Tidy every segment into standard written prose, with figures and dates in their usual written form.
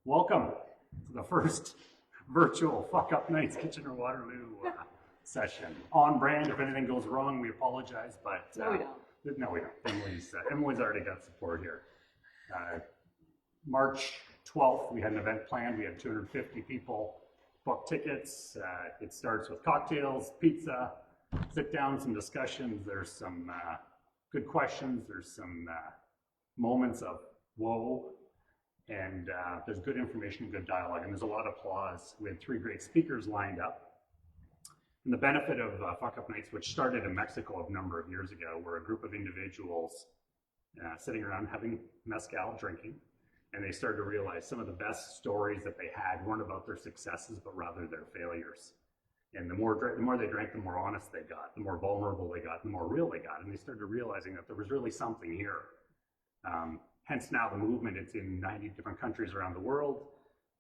Welcome to the first virtual Fuckup Nights Kitchener-Waterloo session. On brand. If anything goes wrong, we apologize, but no, we don't. No, we don't. Emily's already got support here. March 12th, we had an event planned. We had 250 people book tickets. It starts with cocktails, pizza, sit down, some discussions. There's some good questions. There's some moments of whoa. And there's good information, good dialogue, and there's a lot of applause. We had 3 great speakers lined up. And the benefit of Fuckup Nights, which started in Mexico a number of years ago, were a group of individuals sitting around having mezcal, drinking, and they started to realize some of the best stories that they had weren't about their successes, but rather their failures. And the more they drank, the more honest they got, the more vulnerable they got, the more real they got, and they started realizing that there was really something here. Hence now the movement, it's in 90 different countries around the world,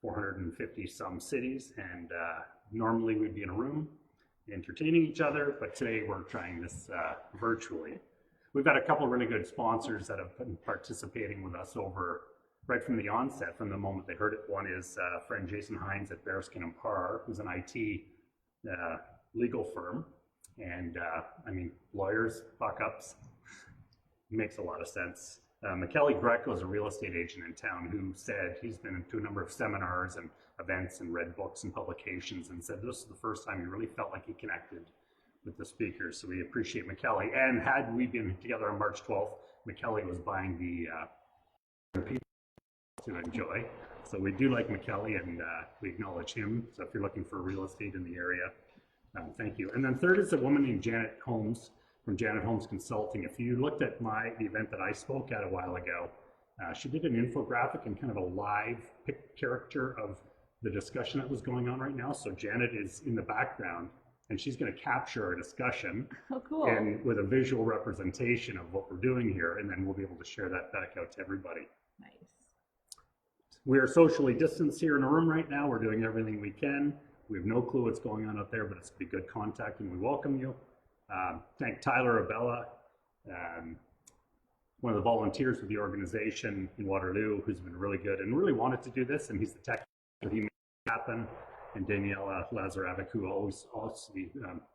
450 some cities, and normally we'd be in a room entertaining each other, but today we're trying this virtually. We've got a couple of really good sponsors that have been participating with us over right from the onset, from the moment they heard it. One is friend Jason Hines at Bearskin & Parr, who's an IT legal firm, and I mean, lawyers, fuck-ups, makes a lot of sense. McKelly Greco is a real estate agent in town who said he's been to a number of seminars and events and read books and publications, and said this is the first time he really felt like he connected with the speakers. So we appreciate McKelly. And had we been together on March 12th, McKelly was buying the people to enjoy. So we do like McKelly, and we acknowledge him. So if you're looking for real estate in the area, thank you. And then third is a woman named Janet Holmes from Janet Holmes Consulting. If you looked at the event that I spoke at a while ago, she did an infographic and kind of a live character of the discussion that was going on right now. So Janet is in the background, and she's going to capture our discussion and with a visual representation of what we're doing here, and then we'll be able to share that back out to everybody. Nice. We are socially distanced here in a room right now. We're doing everything we can. We have no clue what's going on out there, but it's be good contact, and we welcome you. Thank Tyler Abella, one of the volunteers with the organization in Waterloo, who's been really good and really wanted to do this, and he's the tech that he made it happen, and Daniela Lazarevic, who always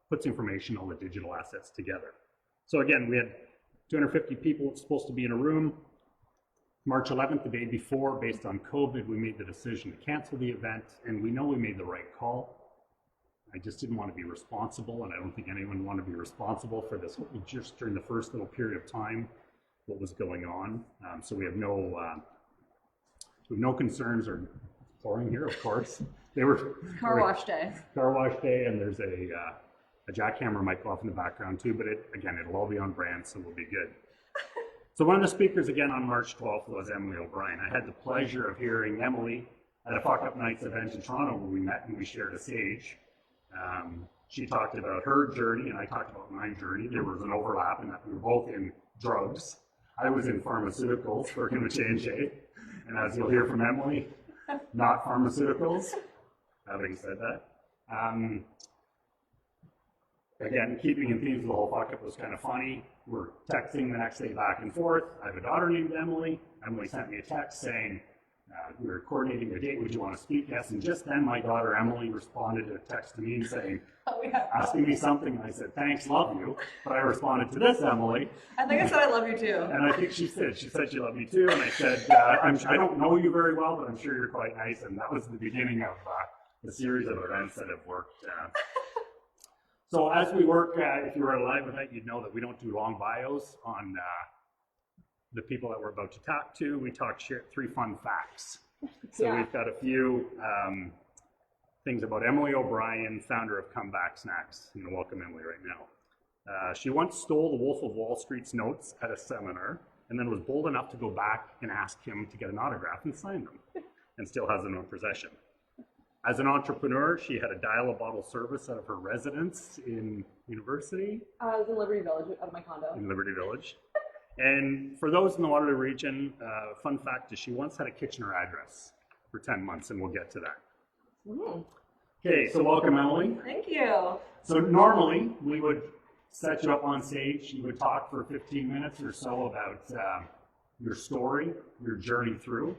puts information, all the digital assets together. So again, we had 250 people supposed to be in a room. March 11th, the day before, based on COVID, we made the decision to cancel the event, and we know we made the right call. I just didn't want to be responsible, and I don't think anyone wanted to be responsible for this just during the first little period of time, what was going on. So we have no concerns or pouring here, of course. They were car wash day. Car wash day, and there's a jackhammer mic off in the background too, but it'll all be on brand, so we'll be good. So one of the speakers again on March 12th was Emily O'Brien. I had the pleasure of hearing Emily at a Fuckup Nights event in Toronto where we met and we shared a stage. She talked about her journey, and I talked about my journey. There was an overlap in that we were both in drugs. I was in pharmaceuticals, working with J&J, and as you'll hear from Emily, not pharmaceuticals. Having said that, again, keeping in themes of the whole fuck-up was kind of funny. We're texting the next day back and forth. I have a daughter named Emily. Emily sent me a text saying, we were coordinating a date, would you want to speak? Yes, and just then my daughter Emily responded to a text to me saying, asking me something, and I said, thanks, love you. But I responded to this, Emily. I think I said I love you too. And I think she said she loved me too, and I said, I don't know you very well, but I'm sure you're quite nice, and that was the beginning of the series of events that have worked. So as we work, if you were at a live event, you'd know that we don't do long bios on the people that we're about to talk to. We share 3 fun facts. So we've got a few things about Emily O'Brien, founder of Comeback Snacks. I'm going to welcome Emily right now. She once stole the Wolf of Wall Street's notes at a seminar, and then was bold enough to go back and ask him to get an autograph and sign them, and still has them in possession. As an entrepreneur, she had a dial-a-bottle service out of her residence in university. I was in Liberty Village, out of my condo. In Liberty Village. And for those in the Waterloo region, fun fact is she once had a Kitchener address for 10 months, and we'll get to that. Okay, so welcome, Emily. Thank you. So normally, we would set you up on stage. You would talk for 15 minutes or so about your story, your journey through.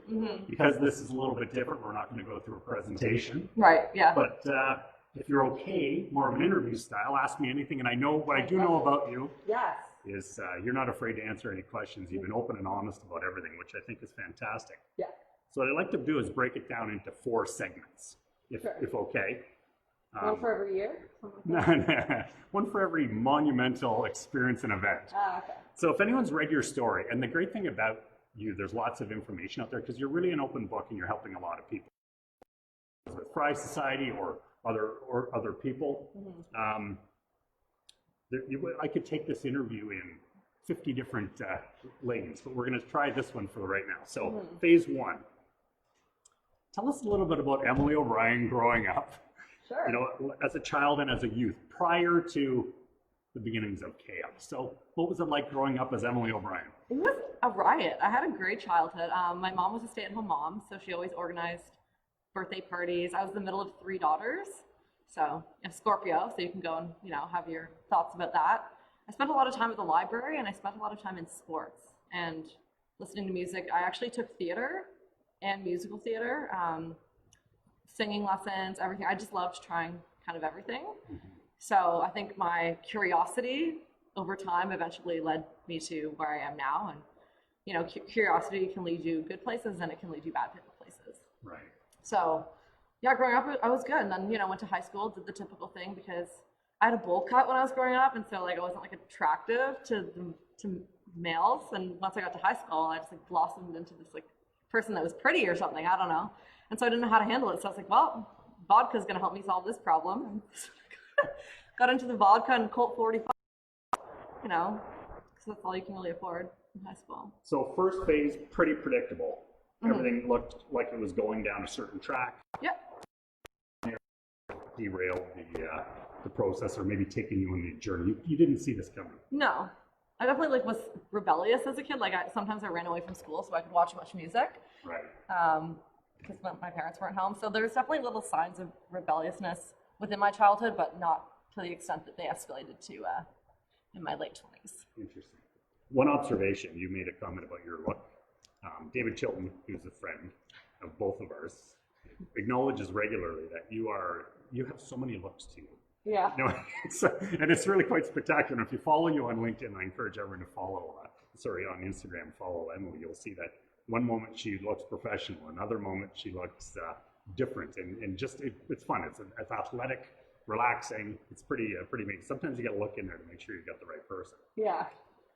Because this is a little bit different, we're not going to go through a presentation. Right, yeah. But if you're okay, more of an interview style, ask me anything. And I know what I do know about you Yes. is you're not afraid to answer any questions. You've been open and honest about everything, which I think is fantastic. Yeah. So what I'd like to do is break it down into 4 segments, if okay. One for every year? Something like that? One for every monumental experience and event. Okay. So if anyone's read your story, and the great thing about you, there's lots of information out there because you're really an open book and you're helping a lot of people. With Fry Society or other people. I could take this interview in 50 different lanes, but we're going to try this one for right now. So phase 1. Tell us a little bit about Emily O'Brien growing up. Sure. You know, as a child and as a youth, prior to the beginnings of chaos. So what was it like growing up as Emily O'Brien? It was a riot. I had a great childhood. My mom was a stay-at-home mom, so she always organized birthday parties. I was the middle of 3 daughters, so I'm Scorpio, so you can go and, you know, have your thoughts about that. I spent a lot of time at the library, and I spent a lot of time in sports and listening to music. I actually took theater and musical theater, singing lessons, everything. I just loved trying kind of everything. So I think my curiosity over time eventually led me to where I am now. And, you know, curiosity can lead you good places and it can lead you bad places. Right. So yeah, growing up, I was good. And then, you know, went to high school, did the typical thing because I had a bowl cut when I was growing up. And so like, I wasn't like attractive to males. And once I got to high school, I just like blossomed into this like person that was pretty or something. I don't know. And so I didn't know how to handle it. So I was like, well, vodka is going to help me solve this problem. And got into the vodka and Colt 45, you know, because that's all you can really afford in high school. So first phase, pretty predictable. Everything looked like it was going down a certain track. Yep. Derailed the process, or maybe taking you on the journey. You didn't see this coming. No. I definitely like was rebellious as a kid. Like sometimes I ran away from school so I could watch much music. Right. Because my parents weren't home. So there's definitely little signs of rebelliousness within my childhood, but not to the extent that they escalated to in my late 20s. Interesting. One observation, you made a comment about your look. David Chilton, who's a friend of both of ours, acknowledges regularly that you have so many looks to you. Yeah. You know, and it's really quite spectacular. If you follow you on LinkedIn, I encourage everyone to follow, on Instagram, follow Emily. You'll see that one moment she looks professional, another moment she looks different, and just it's fun. It's athletic, relaxing. It's pretty amazing. Sometimes you got to look in there to make sure you got the right person. Yeah.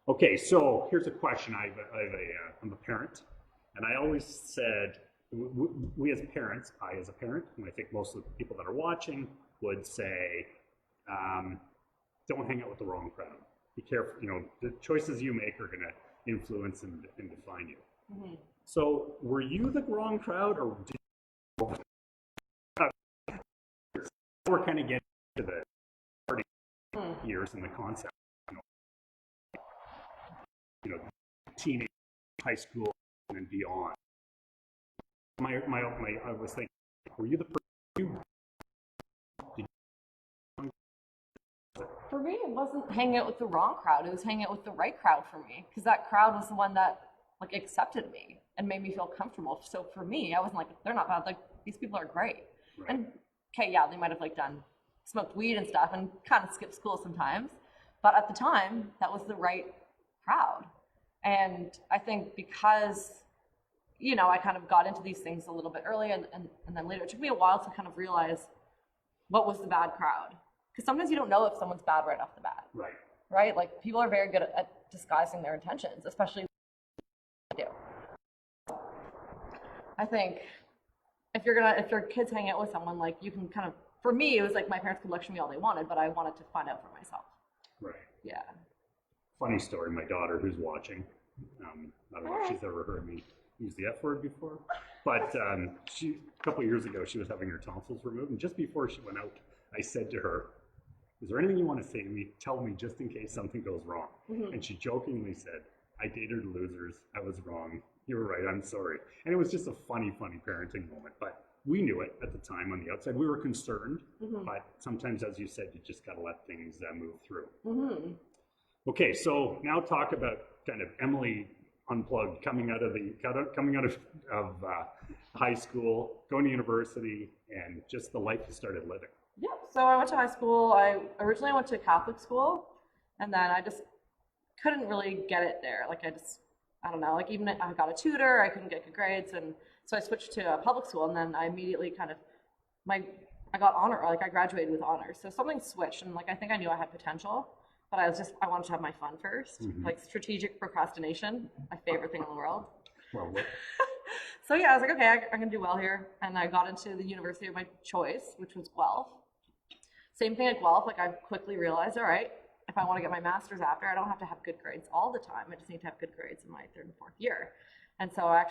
Okay, so here's a question. I'm a parent, and I always said, we as parents, I as a parent, and I think most of the people that are watching would say, don't hang out with the wrong crowd. Be careful. You know, the choices you make are going to influence and define you. So, were you the wrong crowd, or did you? We're kind of getting to the party years and the concept. You know, teenage, high school, and beyond. I was thinking, were you the person? For me, it wasn't hanging out with the wrong crowd. It was hanging out with the right crowd for me, because that crowd was the one that like accepted me and made me feel comfortable. So for me, I wasn't like, they're not bad. Like, these people are great. Right. And okay, yeah, they might have like smoked weed and stuff and kind of skipped school sometimes. But at the time, that was the right crowd. And I think because, you know, I kind of got into these things a little bit early and then later, it took me a while to kind of realize what was the bad crowd. Because sometimes you don't know if someone's bad right off the bat. Right. Right? Like, people are very good at disguising their intentions, especially when they do. I think if your kids hang out with someone, like, you can kind of, for me, it was like my parents could lecture me all they wanted, but I wanted to find out for myself. Right. Yeah. Funny story, my daughter who's watching, I don't know if she's ever heard me use the F word before, but a couple of years ago, she was having her tonsils removed, and just before she went out, I said to her, is there anything you want to say to me? Tell me just in case something goes wrong. And she jokingly said, I dated losers. I was wrong. You were right. I'm sorry. And it was just a funny parenting moment. But we knew it at the time on the outside. We were concerned. But sometimes, as you said, you just got to let things move through. Okay, so now talk about kind of Emily unplugged, coming out of high school, going to university, and just the life you started living. Yeah. So I went to high school. I originally went to Catholic school, and then I just couldn't really get it there. Like I don't know, like even I got a tutor, I couldn't get good grades, and so I switched to public school, and then I immediately kind of I got I graduated with honors. So something switched, and like I think I knew I had potential, but I wanted to have my fun 1st. Like strategic procrastination, my favorite thing in the world. Well, So yeah, I was like, okay, I'm gonna do well here, and I got into the university of my choice, which was Guelph. Same thing at Guelph. Like I quickly realized, all right, if I want to get my master's after, I don't have to have good grades all the time. I just need to have good grades in my 3rd and 4th year. And so I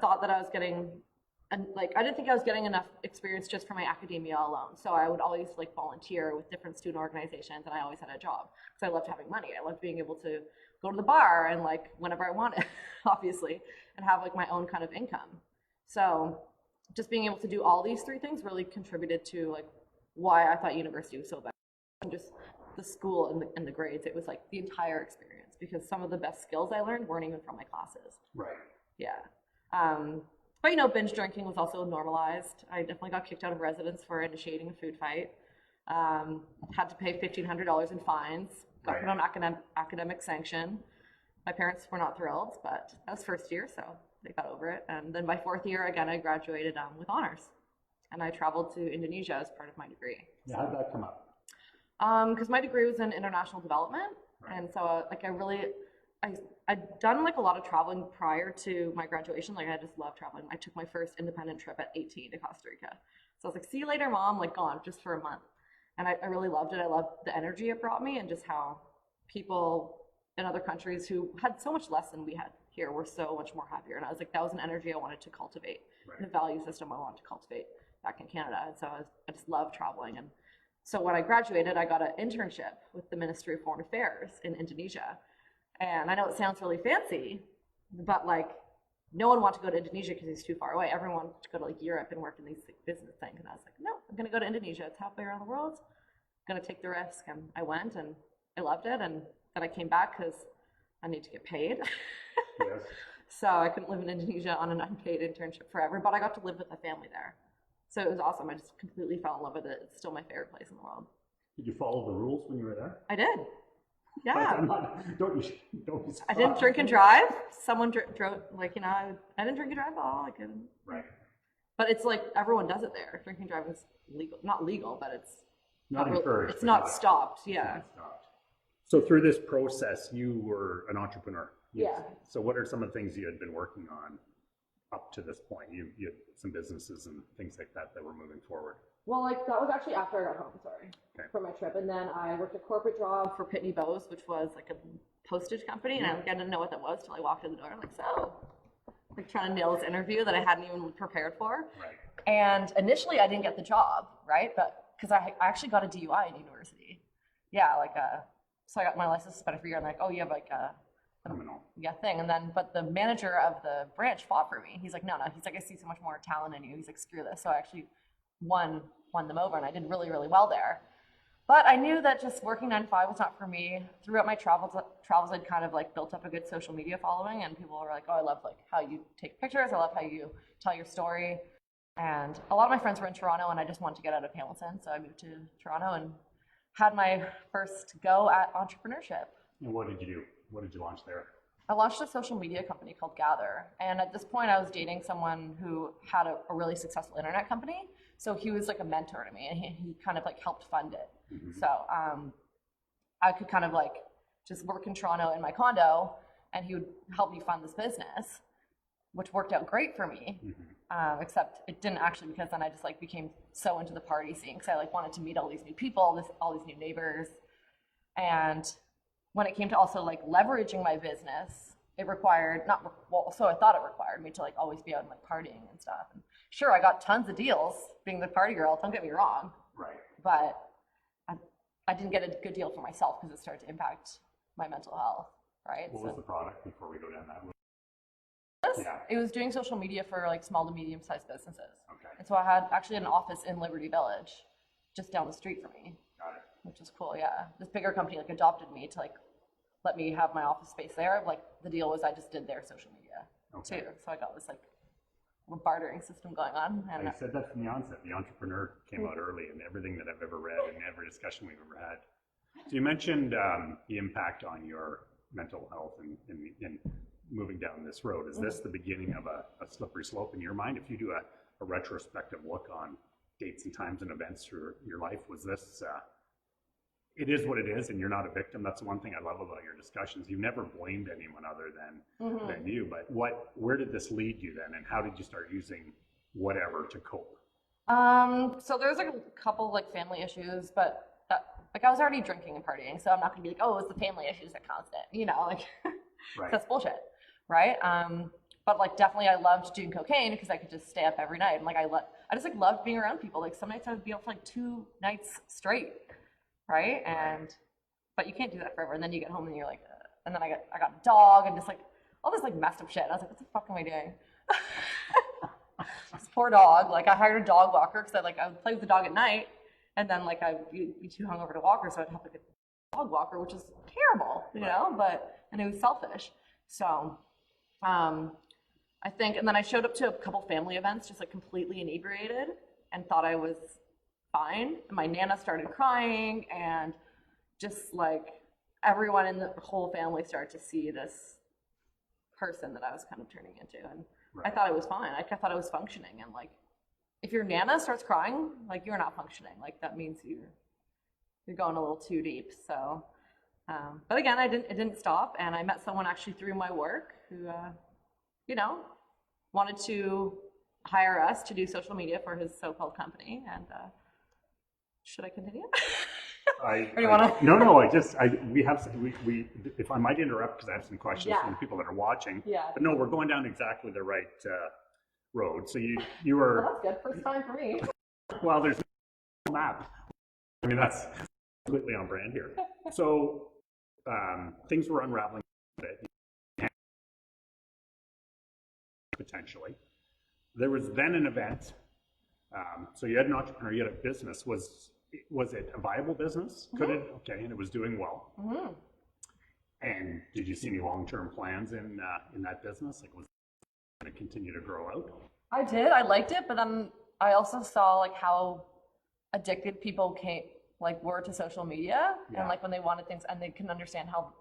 thought that I was getting, and like I didn't think I was getting enough experience just from my academia alone. So I would always like volunteer with different student organizations, and I always had a job because I loved having money. I loved being able to go to the bar and like whenever I wanted, obviously, and have like my own kind of income. So just being able to do all these 3 things really contributed to like why I thought university was so bad. And just the school and the grades, it was like the entire experience, because some of the best skills I learned weren't even from my classes. right. Yeah. But binge drinking was also normalized. I definitely got kicked out of residence for initiating a food fight. Had to pay $1,500 in fines. Got put on academic sanction. My parents were not thrilled, but that was 1st year, so they got over it. And then by 4th year, again, I graduated with honors, and I traveled to Indonesia as part of my degree. Yeah, how'd that come up? Because my degree was in international development, and so I'd done like a lot of traveling prior to my graduation. Like I just love traveling. I took my first independent trip at 18 to Costa Rica. So I was like, see you later, Mom, like gone just for a month. And I really loved it. I loved the energy it brought me, and just how people in other countries who had so much less than we had here were so much more happier. And I was like, that was an energy I wanted to cultivate, and a value system I wanted to cultivate back in Canada. And so I just love traveling. And so when I graduated, I got an internship with the Ministry of Foreign Affairs in Indonesia. And I know it sounds really fancy, but like no one wanted to go to Indonesia because it's too far away. Everyone wanted to go to like Europe and work in these like, business things. And I was like, no, I'm going to go to Indonesia. It's halfway around the world. I'm going to take the risk. And I went, and I loved it. And then I came back because I need to get paid. Yes. So I couldn't live in Indonesia on an unpaid internship forever, but I got to live with a family there. So it was awesome. I just completely fell in love with it. It's still my favorite place in the world. Did you follow the rules when you were there? I did. Yeah. Don't you I didn't drink and drive. Someone drove, like, I didn't drink and drive at all. I couldn't. Right. But it's like everyone does it there. Drinking and driving is legal. Not legal, but it's Not encouraged. It's not stopped. Yeah. It's not stopped. So through this process, you were an entrepreneur. Yeah. So what are some of the things you had been working on up to this point? You had some businesses and things like that were moving forward. Well, like that was actually after I got home, from my trip. And then I worked a corporate job for Pitney Bowes, which was like a postage company. And I didn't know what that was till I walked in the door. I'm like, so, like trying to nail this interview that I hadn't even prepared for. Right. And initially I didn't get the job, right? But because I actually got a DUI in university. Yeah, so I got my license suspended for a year. I'm like, oh, you have like a criminal. Yeah, thing. And then, but the manager of the branch fought for me. He's like, no. He's like, I see so much more talent in you. He's like, screw this. So I actually won them over, and I did really, really well there. But I knew that just working 9 to 5 was not for me. Throughout my travels, I'd kind of like built up a good social media following, and people were like, oh, I love like how you take pictures. I love how you tell your story. And a lot of my friends were in Toronto, and I just wanted to get out of Hamilton. So I moved to Toronto and had my first go at entrepreneurship. And what did you do? What did you launch there? I launched a social media company called Gather. And at this point, I was dating someone who had a really successful internet company. So he was like a mentor to me, and he kind of like helped fund it. Mm-hmm. So I could kind of like just work in Toronto in my condo, and he would help me fund this business, which worked out great for me. Mm-hmm. Except it didn't actually, because then I just like became so into the party scene, because I like wanted to meet all these new people, all these new neighbors. And when it came to also like leveraging my business, it required so I thought it required me to like always be out and like partying and stuff. And sure, I got tons of deals being the party girl, don't get me wrong. Right. But I didn't get a good deal for myself because it started to impact my mental health, right? What was the product before we go down that route? Yeah. It was doing social media for like small to medium sized businesses. Okay. And so I had actually an office in Liberty Village, just down the street from me. Got it. Which is cool, yeah. This bigger company like adopted me to like let me have my office space there. Like the deal was I just did their social media Okay. too. So I got this like little bartering system going on. And I said that from the onset. The Entrepreneur came out early in everything that I've ever read and every discussion we've ever had. So you mentioned the impact on your mental health in moving down this road. Is this the beginning of a slippery slope in your mind? If you do a retrospective look on dates and times and events through your life, was this, it is what it is and you're not a victim. That's the one thing I love about your discussions. You never blamed anyone other than you, but where did this lead you then, and how did you start using whatever to cope? So there's like a couple like family issues, but like I was already drinking and partying, so I'm not gonna be like, oh, it's the family issues that caused it, you know, like Right. that's bullshit, right? But like definitely I loved doing cocaine because I could just stay up every night, and like I just like loved being around people. Like some nights I would be up for like 2 nights straight, right? But you can't do that forever, and then you get home and you're like, and then I got a dog and just like all this like messed up shit. I was like, what the fuck am I doing? This poor dog. Like I hired a dog walker because I would play with the dog at night, and then like I'd be too hungover to walk her, so I'd have like a dog walker, which is terrible, you know. And it was selfish. So, I think, and then I showed up to a couple family events just like completely inebriated and thought I was fine. And my Nana started crying, and just like everyone in the whole family started to see this person that I was kind of turning into, and I thought it was fine. Like I thought I was functioning, and like if your Nana starts crying, like you're not functioning. Like that means you're going a little too deep. So, but again, it didn't stop, and I met someone actually through my work who, you know, wanted to hire us to do social media for his so-called company. And should I continue? No. We if I might interrupt because I have some questions from the people that are watching. Yeah. But no, we're going down exactly the right road. So you were. Well, that's good. First time for me. Well, there's no map. I mean, that's completely on brand here. So things were unraveling a bit, potentially. There was then an event. So you had an entrepreneur, you had a business. Was it a viable business? Could it? Okay, and it was doing well. Mm-hmm. And did you see any long-term plans in that business? Like, was it going to continue to grow out? I did. I liked it, but then I also saw like how addicted people were to social media, and like when they wanted things and they couldn't understand how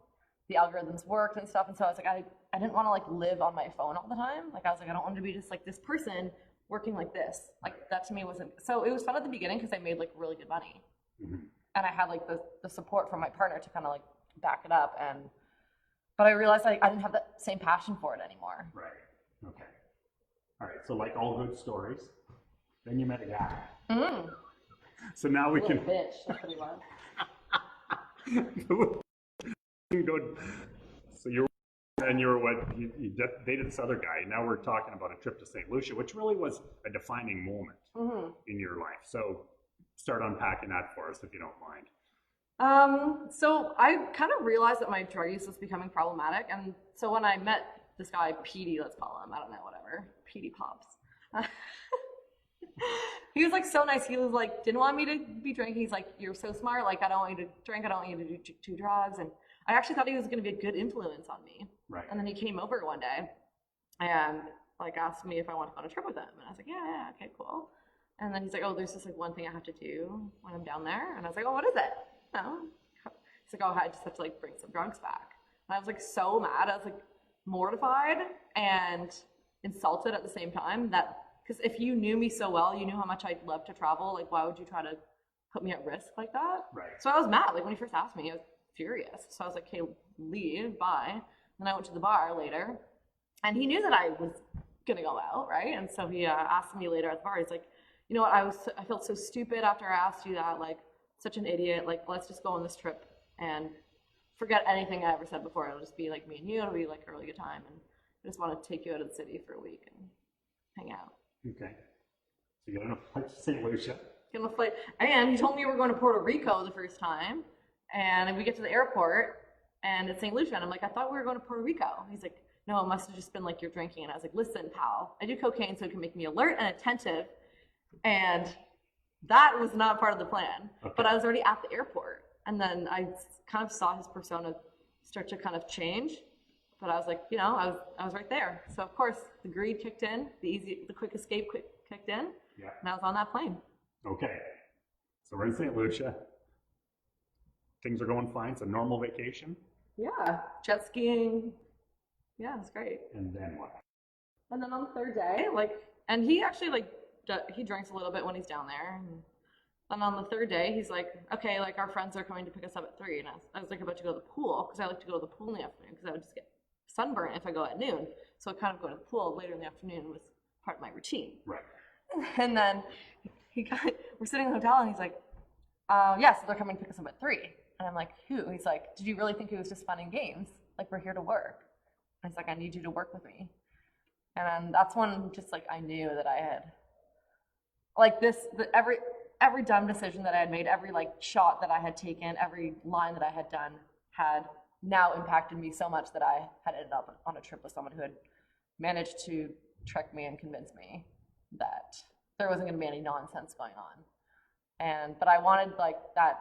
the algorithms worked and stuff. And so I was like, I didn't want to like live on my phone all the time. Like I was like, I don't want to be just like this person working like this. Like that to me wasn't. So it was fun at the beginning because I made like really good money, and I had like the support from my partner to kind of like back it up. But I realized I didn't have the same passion for it anymore. Right. Okay. All right. So like all good stories, then you met a guy. Mm. So now we can. Bitch. That's what he was. So you dated this other guy. Now we're talking about a trip to St. Lucia, which really was a defining moment in your life. So start unpacking that for us, if you don't mind. So I kind of realized that my drug use was becoming problematic, and so when I met this guy, Petey, let's call him, I don't know, whatever, Petey Pops. He was like so nice. He was like, didn't want me to be drinking. He's like, you're so smart. Like, I don't want you to drink. I don't want you to do drugs. And I actually thought he was going to be a good influence on me. Right. And then he came over one day and like asked me if I wanted to go on a trip with him. And I was like, yeah, okay, cool. And then he's like, oh, there's just like one thing I have to do when I'm down there. And I was like, oh, what is it? No. He's like, oh, I just have to like bring some drugs back. And I was like so mad. I was like mortified and insulted at the same time, that because if you knew me so well, you knew how much I'd love to travel. Like, why would you try to put me at risk like that? Right. So I was mad. Like when he first asked me, I was furious. So I was like, okay, leave, bye. Then I went to the bar later, and he knew that I was gonna go out, right? And so he asked me later at the bar. He's like, you know what? I felt so stupid after I asked you that. Like, such an idiot. Like, let's just go on this trip and forget anything I ever said before. It'll just be like me and you. It'll be like a really good time, and I just want to take you out of the city for a week and hang out. Okay. So you got on a flight to St. Lucia. Get on a flight, and he told me we were going to Puerto Rico the first time, and we get to the airport, and it's St. Lucia, and I'm like, I thought we were going to Puerto Rico. He's like, no, it must have just been like you're drinking. And I was like, listen, pal, I do cocaine so it can make me alert and attentive, and that was not part of the plan. Okay. But I was already at the airport, and then I kind of saw his persona start to kind of change. But I was like, you know, I was right there. So of course the greed kicked in, the quick escape kicked in, Yeah. and I was on that plane. Okay. So we're in St. Lucia. Things are going fine. It's a normal vacation. Yeah, jet skiing. Yeah, it's great. And then what? And then on the third day, and he actually he drinks a little bit when he's down there. And then on the third day, he's like, okay, like our friends are coming to pick us up at 3. And I was like about to go to the pool because I like to go to the pool in the afternoon because I would just get sunburn if I go at noon. So kind of going to the pool later in the afternoon was part of my routine. Right. And then we're sitting in the hotel and he's like, yeah, so they're coming to pick us up at 3. And I'm like, who? He's like, did you really think it was just fun and games? Like, we're here to work. And he's like, I need you to work with me. And then that's when just like I knew that I had like every dumb decision that I had made, every like shot that I had taken, every line that I had done had now impacted me so much that I had ended up on a trip with someone who had managed to trick me and convince me that there wasn't going to be any nonsense going on. But I wanted like that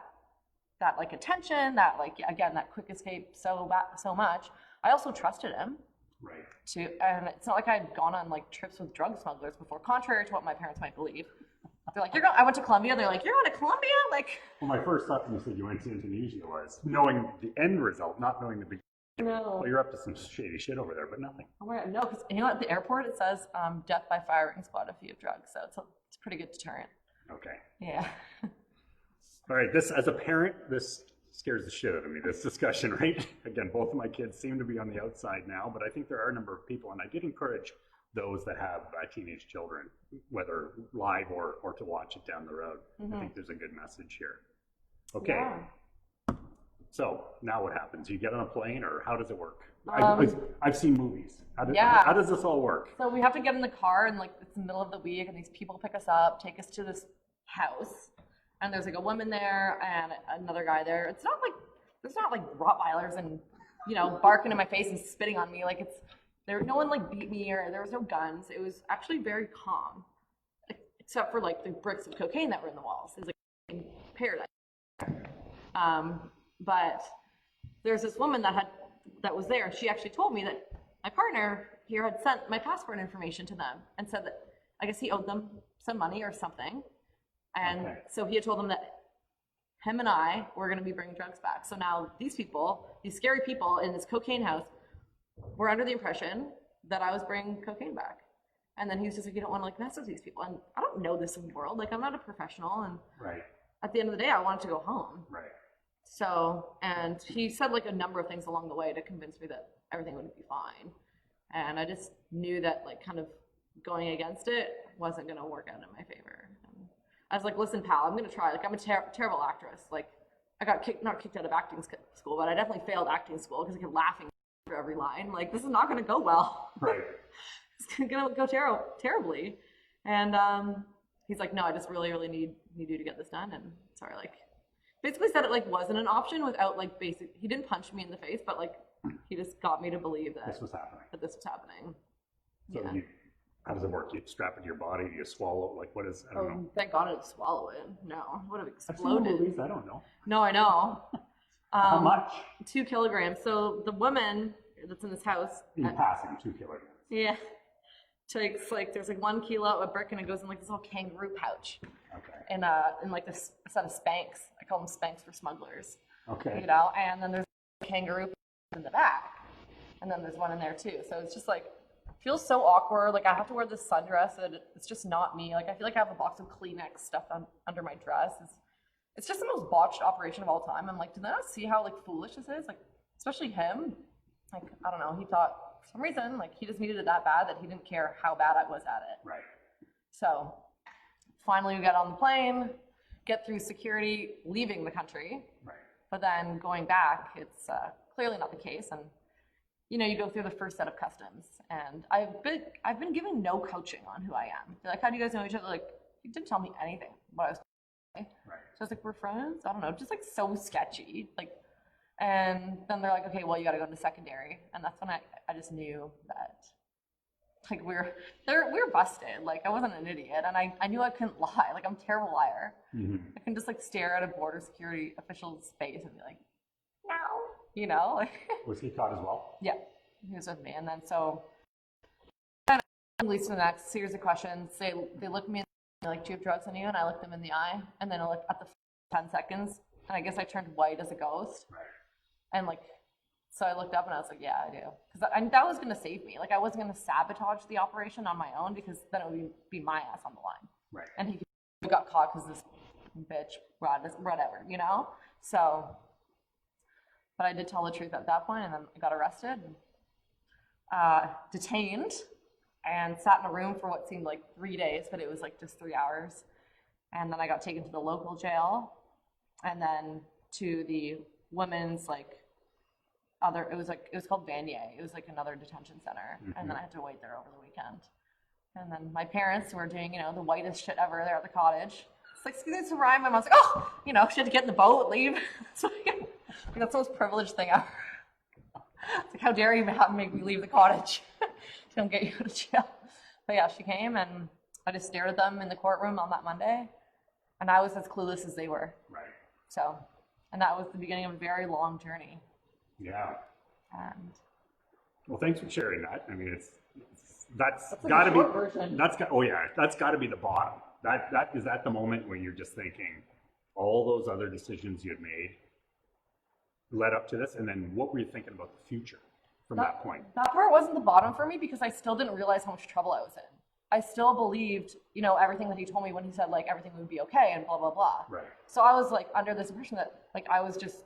like attention, that like, again, that quick escape so much. I also trusted him. Right. And it's not like I'd gone on like trips with drug smugglers before, contrary to what my parents might believe. They're like, I went to Colombia. They're like, you're going to Colombia? Like, well, my first thought when you said you went to Indonesia was knowing the end result, not knowing the beginning. no. Well, you're up to some shady shit over there, but nothing. Oh my God, no, because you know at the airport it says death by firing squad if you have drugs, so it's a pretty good deterrent. Okay. Yeah. All right. This, as a parent, this scares the shit out of me, this discussion, right? Again, both of my kids seem to be on the outside now, but I think there are a number of people, and I did encourage those that have teenage children, whether live or to watch it down the road. I think there's a good message here. Okay. Yeah. So now what happens? You get on a plane, or how does it work? I've seen movies. How does this all work? So we have to get in the car, and like it's the middle of the week, and these people pick us up, take us to this house, and there's like a woman there and another guy there. It's not like there's not like Rottweilers and barking in my face and spitting on me. Like no one like beat me or there was no guns. It was actually very calm, except for like the bricks of cocaine that were in the walls. It was like paradise. But there's this woman that was there. She actually told me that my partner here had sent my passport information to them and said that I guess he owed them some money or something. And so he had told them that him and I were going to be bringing drugs back. So now these scary people in this cocaine house, were under the impression that I was bringing cocaine back. And then he was just like, you don't want to like mess with these people. And I don't know this world. Like I'm not a professional. And at the end of the day, I wanted to go home. Right. So, and he said like a number of things along the way to convince me that everything would be fine. And I just knew that like kind of going against it wasn't going to work out in my favor. And I was like, listen, pal, I'm going to try. Like I'm a terrible actress. Like I got not kicked out of acting school, but I definitely failed acting school because I kept laughing for every line. Like this is not going to go well. Right. It's going to go terribly. And he's like, no, I just really, really need you to get this done. And sorry, like basically said it like wasn't an option without like he didn't punch me in the face, but like he just got me to believe that this was happening. So yeah. how does it work? You strap it to your body? Do you swallow? Like what is? I don't know. Thank God I didn't swallow it. No, it would have I've seen exploded. movies, I don't know. No, I know. How much? 2 kilograms. So the woman that's in this house. In passing, 2 kilograms. Yeah. Takes like there's like 1 kilo a brick and it goes in like this little kangaroo pouch. Okay. In like this set of Spanx. I call them Spanx for smugglers. Okay. And then there's a kangaroo in the back. And then there's one in there too. So it's just like feels so awkward. Like I have to wear this sundress and it's just not me. Like I feel like I have a box of Kleenex stuffed under my dress. It's just the most botched operation of all time. I'm like, do they not see how like foolish this is? Like, especially him. Like, I don't know. He thought for some reason, like he just needed it that bad that he didn't care how bad I was at it. Right. So finally we got on the plane, get through security, leaving the country. Right. But then going back, it's clearly not the case. And you go through the first set of customs, and I've been given no coaching on who I am. They're like, how do you guys know each other? Like, you didn't tell me anything what I was doing. Right. So I was like, we're friends? I don't know, just like so sketchy. Like, and then they're like, okay, well, you got to go into secondary, and that's when I just knew that like we're busted. Like I wasn't an idiot, and I knew I couldn't lie. Like I'm a terrible liar. Mm-hmm. I can just like stare at a border security official's face and be like, no. you know, like, Was he caught as well? yeah, he was with me. And then so kind of leads to the next series of questions. They look me in the eye, like, do you have drugs on you? And I look them in the eye, and then I look at the 10 seconds, and I guess I turned white as a ghost. Right. And like, so I looked up and I was like, yeah, I do. Because that was going to save me. Like, I wasn't going to sabotage the operation on my own, because then it would be my ass on the line. Right. And he got caught because this bitch, whatever, you know? So, but I did tell the truth at that point, and then I got arrested, detained, and sat in a room for what seemed like 3 days, but it was like just 3 hours. And then I got taken to the local jail, and then to the women's, like, it was called Vanier. It was like another detention center. Mm-hmm. And then I had to wait there over the weekend. And then my parents were doing, you know, the whitest shit ever there at the cottage. It's like, it's a rhyme. My mom's like, oh, you know, she had to get in the boat, leave. So, that's the most privileged thing ever. It's like, how dare you make me leave the cottage? Don't get you out of jail. But yeah, she came, and I just stared at them in the courtroom on that Monday. And I was as clueless as they were. Right. So, and that was the beginning of a very long journey. Yeah. And well, thanks for sharing that. I mean, that's like got to be version. That's got to be the bottom. That is at the moment when you're just thinking all those other decisions you had made led up to this, and then what were you thinking about the future from that point? That part wasn't the bottom for me, because I still didn't realize how much trouble I was in. I still believed, you know, everything that he told me when he said, like, everything would be okay and blah, blah, blah. Right. So I was like under this impression that, like, I was just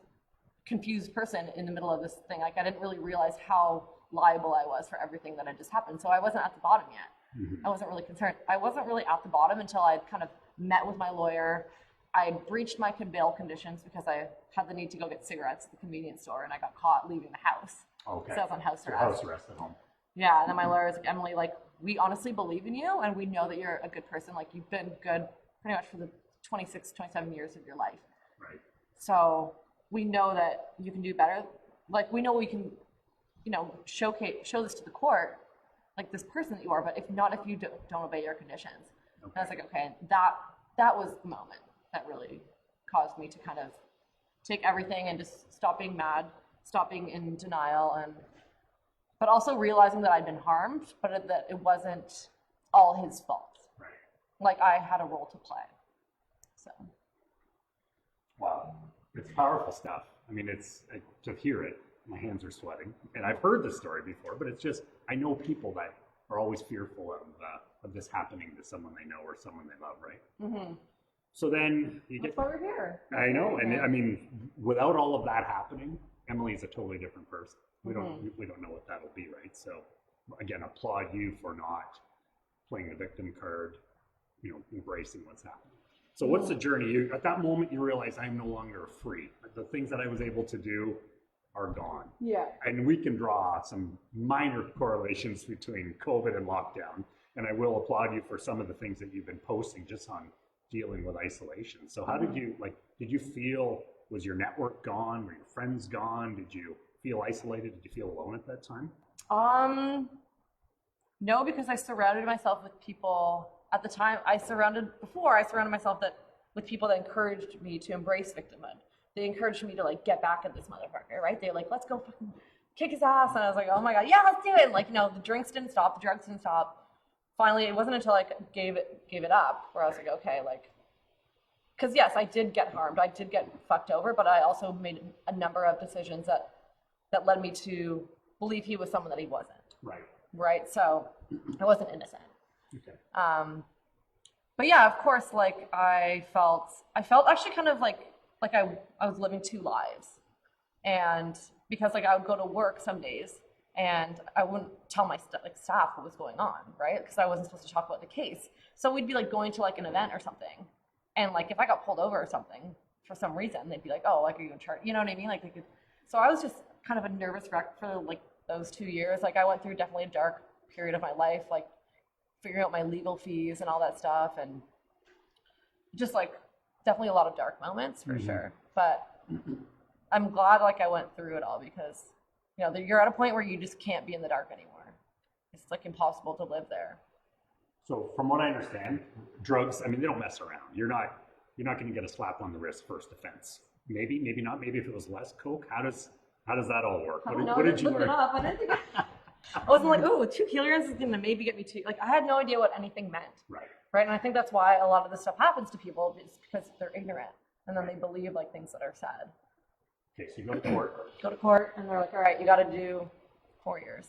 confused person in the middle of this thing. Like, I didn't really realize how liable I was for everything that had just happened. So I wasn't at the bottom yet. Mm-hmm. I wasn't really concerned. I wasn't really at the bottom until I kind of met with my lawyer. I breached my bail conditions because I had the need to go get cigarettes at the convenience store, and I got caught leaving the house. Okay. So I was on house arrest. House arrest at home. Yeah, and then my lawyer was like, Emily, like, we honestly believe in you, and we know that you're a good person. Like, you've been good pretty much for the 26, 27 years of your life. Right. So we know that you can do better. Like, we know we can, you know, show this to the court, like, this person that you are, but if you don't obey your conditions. Okay. And I was like, okay, that was the moment that really caused me to kind of take everything and just stop being mad, stop being in denial, but also realizing that I'd been harmed, but that it wasn't all his fault. Right. Like, I had a role to play. So. Wow. It's powerful stuff. I mean, to hear it, my hands are sweating. And I've heard this story before, but it's just, I know people that are always fearful of this happening to someone they know or someone they love, right? Mm-hmm. So then That's why we're here. I know. And I mean, without all of that happening, Emily's a totally different person. We don't know what that'll be, right? So again, applaud you for not playing the victim card, you know, embracing what's happening. So what's the journey? At that moment, you realize I'm no longer free. The things that I was able to do are gone. Yeah. And we can draw some minor correlations between COVID and lockdown. And I will applaud you for some of the things that you've been posting just on dealing with isolation. So how did you feel, was your network gone? Were your friends gone? Did you feel isolated? Did you feel alone at that time? No, because I surrounded myself with people at the time. I surrounded myself with people that encouraged me to embrace victimhood. They encouraged me to, like, get back at this motherfucker, right? They're like, let's go fucking kick his ass. And I was like, oh my God, yeah, let's do it. And, like, you know, the drinks didn't stop, the drugs didn't stop. Finally, it wasn't until I gave it up where I was like, okay, like, because yes, I did get harmed. I did get fucked over, but I also made a number of decisions that led me to believe he was someone that he wasn't. Right. Right. So I wasn't innocent. Okay. But yeah, of course, like, I felt actually kind of like I was living two lives. And because, like, I would go to work some days and I wouldn't tell my staff what was going on, right? Because I wasn't supposed to talk about the case. So we'd be, like, going to, like, an event or something. And, like, if I got pulled over or something for some reason, they'd be like, oh, like, are you in charge? You know what I mean? Like, they could. So I was just kind of a nervous wreck for, like, those 2 years. Like, I went through definitely a dark period of my life, like, figuring out my legal fees and all that stuff, and just, like, definitely a lot of dark moments for sure. But I'm glad, like, I went through it all, because, you know, you're at a point where you just can't be in the dark anymore. It's, like, impossible to live there. So from what I understand, drugs, I mean, they don't mess around. You're not going to get a slap on the wrist first offense. Maybe not. Maybe if it was less coke, how does How does that all work? I don't know, What I did just you looked it learn? up. I didn't think I wasn't like, oh, 2 kilograms is gonna maybe get me to, like, I had no idea what anything meant. Right. Right? And I think that's why a lot of this stuff happens to people, is because they're ignorant and then they believe like things that are said. Okay, so you go to court. Go to court and they're like, all right, you got to do 4 years.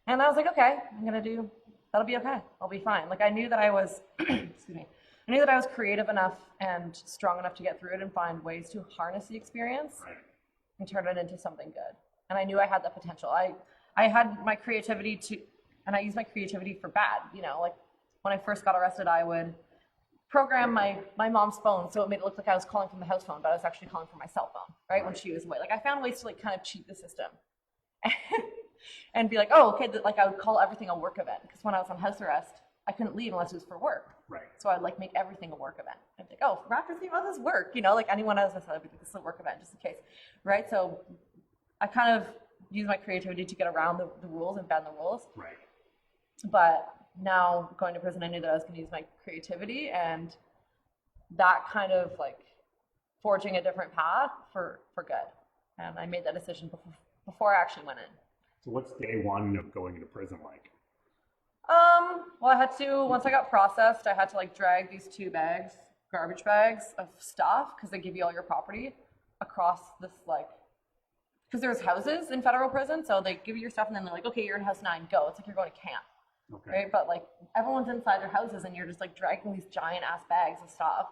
And I was like, okay, that'll be okay. I'll be fine. Like I knew that I was, excuse me, I knew that I was creative enough and strong enough to get through it and find ways to harness the experience and turn it into something good. And I knew I had that potential. I had my creativity and I used my creativity for bad, you know, like when I first got arrested, I would program my mom's phone so it made it look like I was calling from the house phone, but I was actually calling from my cell phone, right? When she was away. Like I found ways to like kind of cheat the system and be like, oh, okay, like I would call everything a work event because when I was on house arrest, I couldn't leave unless it was for work. Right. So I'd like make everything a work event. I'd be like, oh, Raptors think about this work, you know, like anyone else, I'd be like, this is a work event just in case, right? So I kind of use my creativity to get around the rules and bend the rules. Right. But now going to prison, I knew that I was going to use my creativity and that kind of like forging a different path for good. And I made that decision before I actually went in. So what's day one of going into prison like? Well, I had to, once I got processed, I had to like drag these 2 bags, garbage bags of stuff, because they give you all your property across this like, because there's houses in federal prison, so they give you your stuff and then they're like, okay, you're in house 9, go. It's like you're going to camp. Okay. Right? But like everyone's inside their houses and you're just like dragging these giant ass bags of stuff.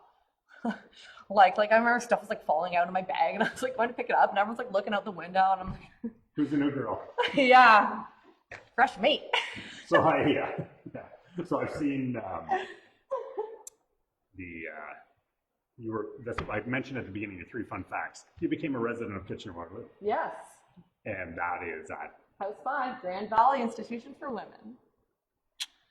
like I remember stuff was like falling out of my bag and I was like going to pick it up and everyone's like looking out the window and I'm like, who's the new girl? yeah, fresh meat. So so I've seen I mentioned at the beginning your 3 fun facts. You became a resident of Kitchener-Waterloo. Yes. And that is at House 5, Grand Valley Institution for Women.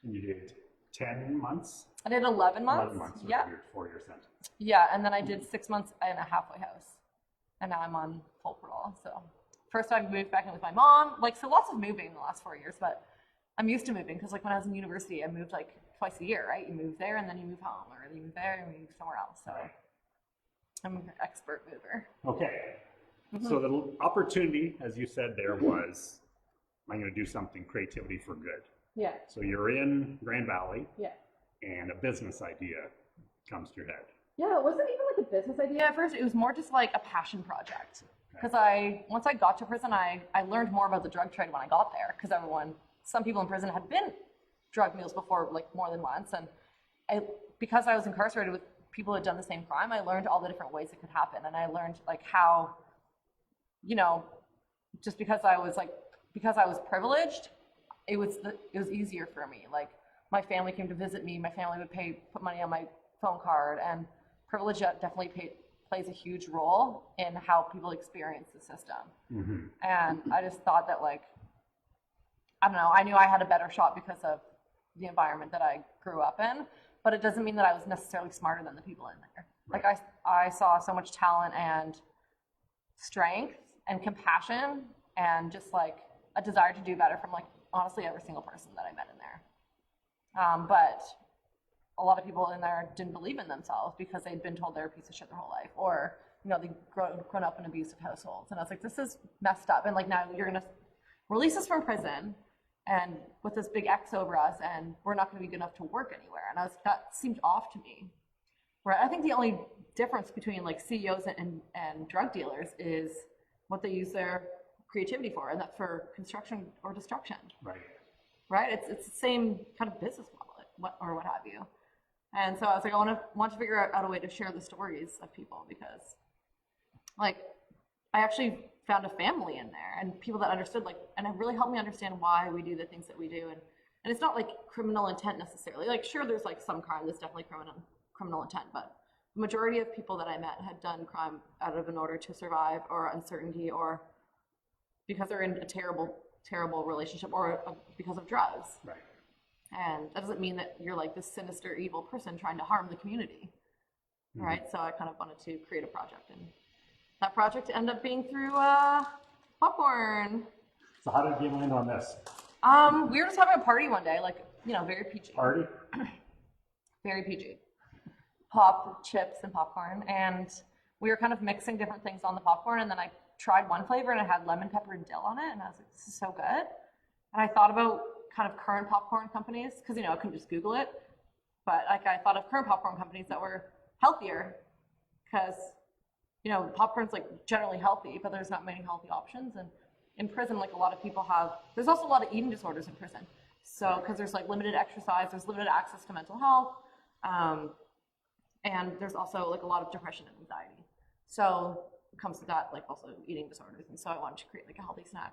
And you did 10 months? I did 11 months. 11 months. Yeah. Your 4-year sentence. Yeah, and then I did 6 months in a halfway house. And now I'm on full parole. So first I moved back in with my mom. Like, so lots of moving in the last 4 years, but I'm used to moving because like when I was in university, I moved like twice a year, right? You move there and then you move home, or you move there and you move somewhere else. So I'm an expert mover. Okay. So the opportunity, as you said, there was, I'm going to do something, creativity for good. Yeah. So you're in Grand Valley. Yeah. And a business idea comes to your head. Yeah, it wasn't even like a business idea at first. It was more just like a passion project. Because once I got to prison, I learned more about the drug trade when I got there. Because some people in prison had been drug mules before, like more than once. And because I was incarcerated with people who had done the same crime, I learned all the different ways it could happen. And I learned like how, you know, just because I was privileged, it was easier for me. Like my family came to visit me. My family would put money on my phone card, and privilege definitely plays a huge role in how people experience the system. Mm-hmm. And I just thought that like, I don't know, I knew I had a better shot because of the environment that I grew up in, but it doesn't mean that I was necessarily smarter than the people in there. Right. Like I saw so much talent and strength and compassion and just like a desire to do better from like honestly every single person that I met in there. But a lot of people in there didn't believe in themselves because they'd been told they're a piece of shit their whole life, or you know, they'd grown up in abusive households. And I was like, this is messed up. And like now you're gonna release us from prison and with this big X over us, and we're not gonna be good enough to work anywhere. And that seemed off to me. Where I think the only difference between like CEOs and drug dealers is what they use their creativity for, and that's for construction or destruction. Right. Right? It's the same kind of business model, or what have you. And so I was like, I want to figure out a way to share the stories of people, because like I actually found a family in there and people that understood, like, and it really helped me understand why we do the things that we do. And it's not like criminal intent necessarily. Like sure, there's like some crime that's definitely criminal intent, but the majority of people that I met had done crime out of an order to survive, or uncertainty, or because they're in a terrible relationship, or because of drugs. Right. And that doesn't mean that you're like this sinister, evil person trying to harm the community. Mm-hmm. Right? So I kind of wanted to create a project, and that project ended up being through popcorn. So how did you land on this? We were just having a party one day, like, you know, very PG. Party? Very PG. Pop, chips, and popcorn. And we were kind of mixing different things on the popcorn, and then I tried one flavor and it had lemon pepper and dill on it, and I was like, this is so good. And I thought about kind of current popcorn companies, because I couldn't just Google it, but like I thought of current popcorn companies that were healthier, because popcorn's like generally healthy, but there's not many healthy options. And in prison, like a lot of people there's also a lot of eating disorders in prison. So because there's like limited exercise, there's limited access to mental health, and there's also like a lot of depression and anxiety. So it comes to that, like also eating disorders. And so I wanted to create like a healthy snack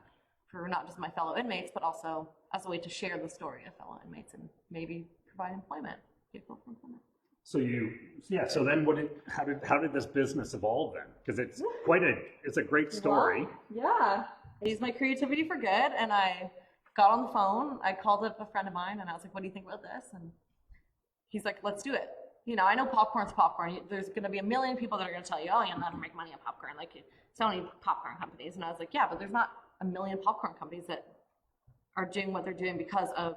for not just my fellow inmates, but also as a way to share the story of fellow inmates and maybe provide employment, people for employment. So then how did this business evolve then? Because it's a great story. Yeah. I used my creativity for good, and I got on the phone. I called up a friend of mine and I was like, what do you think about this? And he's like, let's do it. I know popcorn's popcorn. There's going to be a million people that are going to tell you, oh, you'll never make money on popcorn. Like, so many popcorn companies. And I was like, yeah, but there's not a million popcorn companies that are doing what they're doing because of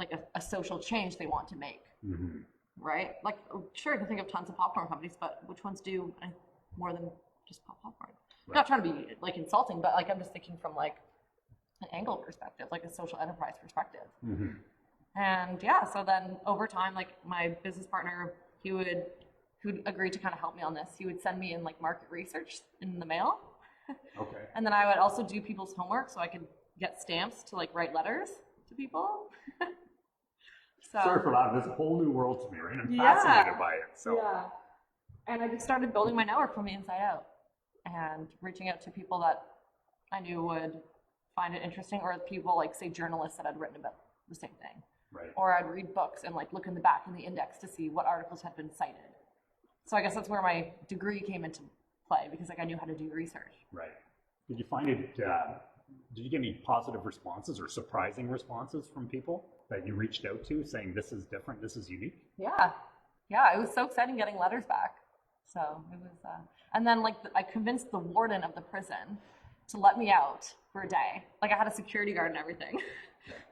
like a social change they want to make. Mm-hmm. Right? Like, sure, you can think of tons of popcorn companies, but which ones do more than just popcorn? Right. I'm not trying to be like insulting, but like I'm just thinking from like an angle perspective, like a social enterprise perspective. Mm-hmm. And yeah, so then over time, like my business partner, who'd agree to kind of help me on this. He would send me in like market research in the mail. Okay. And then I would also do people's homework so I could get stamps to like write letters to people. Sorry for that. There's a whole new world to me, right? I'm fascinated by it. So yeah. And I just started building my network from the inside out and reaching out to people that I knew would find it interesting, or people like say journalists that had written about the same thing. Right. Or I'd read books and like look in the back in the index to see what articles had been cited. So I guess that's where my degree came into play, because like I knew how to do research. Right. Did you find it, did you get any positive responses or surprising responses from people that you reached out to saying this is different, this is unique? Yeah. Yeah, it was so exciting getting letters back. So it was, and then like I convinced the warden of the prison to let me out for a day. Like I had a security guard and everything,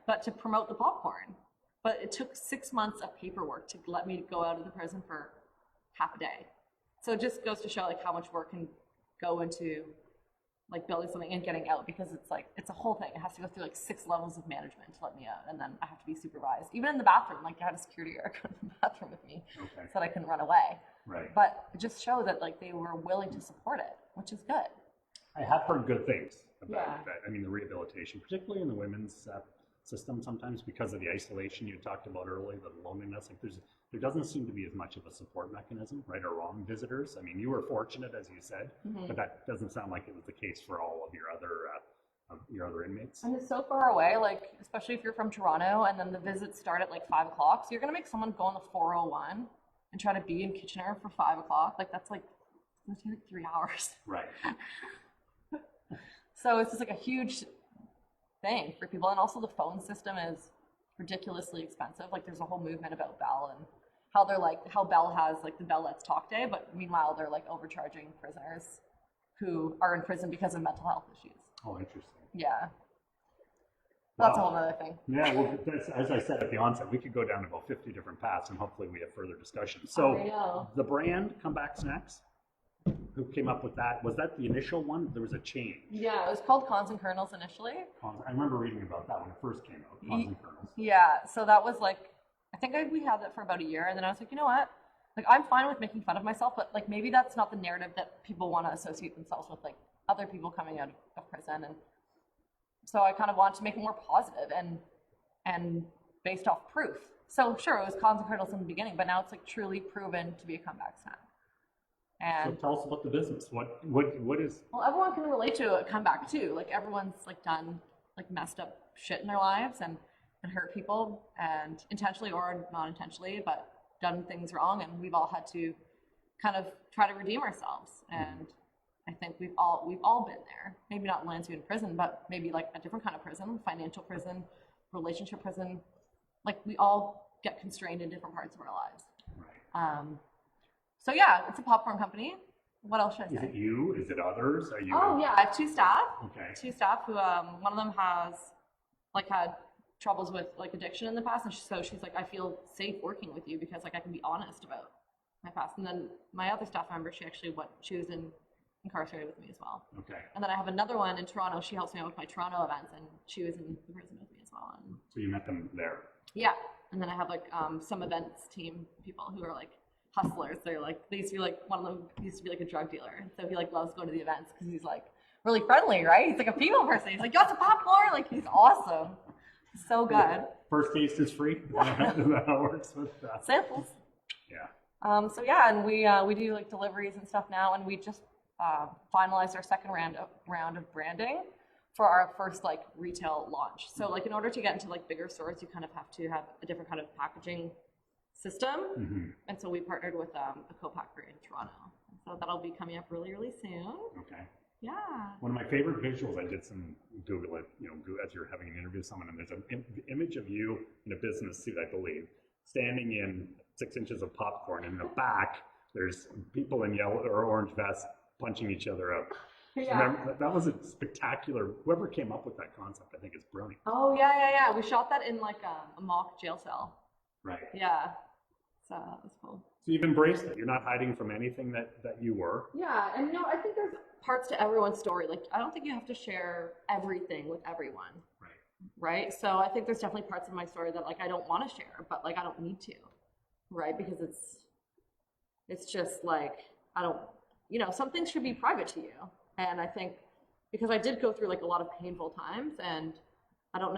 but to promote the popcorn. But it took 6 months of paperwork to let me go out of the prison for half a day. So it just goes to show like how much work can go into like building something and getting out, because it's a whole thing. It has to go through like 6 levels of management to let me out, and then I have to be supervised. Even in the bathroom, like I had a security guard go to the bathroom with me so that I couldn't run away. Right. But it just showed that like they were willing to support it, which is good. I have heard good things about that. I mean, the rehabilitation, particularly in the women's system, sometimes because of the isolation you talked about earlier, the loneliness. Like there doesn't seem to be as much of a support mechanism, right or wrong, visitors. I mean, you were fortunate, as you said, but that doesn't sound like it was the case for all of your other inmates. And it's so far away, like especially if you're from Toronto, and then the visits start at like 5 o'clock. So you're gonna make someone go on the 401 and try to be in Kitchener for 5 o'clock. Like that's like it's gonna take like 3 hours. Right. So it's just like a huge thing for people, and also the phone system is ridiculously expensive. Like there's a whole movement about Bell and how Bell has like the Bell Let's Talk Day, but meanwhile they're like overcharging prisoners who are in prison because of mental health issues. Oh, interesting. Yeah. That's a whole other thing. Yeah, well, as I said at the onset, we could go down about 50 different paths, and hopefully we have further discussion. So the brand Comeback Snacks, who came up with that? Was that the initial one? There was a change. Yeah, it was called Cons and Kernels initially. I remember reading about that when it first came out, Cons and Kernels. Yeah, so that was like, I think we had that for about a year, and then I was like, you know what? Like, I'm fine with making fun of myself, but like maybe that's not the narrative that people want to associate themselves with, like other people coming out of prison. And so I kind of wanted to make it more positive and based off proof. So sure, it was Cons and Kernels in the beginning, but now it's like truly proven to be a comeback snack. And so tell us about the business. What is? Well, everyone can relate to a comeback too. Like everyone's like done like messed up shit in their lives and hurt people, and intentionally or not intentionally, but done things wrong, and we've all had to kind of try to redeem ourselves. And I think we've all been there. Maybe not in Lansing prison, but maybe like a different kind of prison, financial prison, relationship prison. Like we all get constrained in different parts of our lives. Right. So yeah, it's a popcorn company. What else should I say? Is it you? Is it others? Are you? Oh yeah, I have 2 staff. Okay. 2 staff who one of them has like had troubles with like addiction in the past, and so she's like, I feel safe working with you because like I can be honest about my past. And then my other staff member, she was in incarcerated with me as well. Okay. And then I have another one in Toronto. She helps me out with my Toronto events, and she was in the prison with me as well. And So you met them there? yeah. And then I have like some events team people who are like hustlers. They're like, they used to be like, one of them used to be like a drug dealer. And so he like loves going to the events because he's like really friendly, right? He's like a people person. He's like, you want some popcorn? Like, he's awesome. He's so good. First taste is free? Is that how it works with Samples. Yeah. So yeah, and we do like deliveries and stuff now, and we just finalized our second round of branding for our first like retail launch. So like in order to get into like bigger stores, you kind of have to have a different kind of packaging system. And so we partnered with a co-packer in Toronto. So that'll be coming up really, really soon. Okay. Yeah. One of my favorite visuals, I did some Google it, as you're having an interview with someone, and there's an image of you in a business suit, I believe, standing in 6 inches of popcorn. In the back, there's people in yellow or orange vests punching each other out. Yeah. Remember, that was a spectacular, whoever came up with that concept, I think is brilliant. Oh, yeah. We shot that in like a mock jail cell. Right. Yeah. So that was cool. So you've embraced it. You're not hiding from anything that you were. Yeah, and I think there's parts to everyone's story. Like, I don't think you have to share everything with everyone. Right? So I think there's definitely parts of my story that like I don't want to share, but like I don't need to. Right? Because it's just like I don't, some things should be private to you. And I think because I did go through like a lot of painful times, and I don't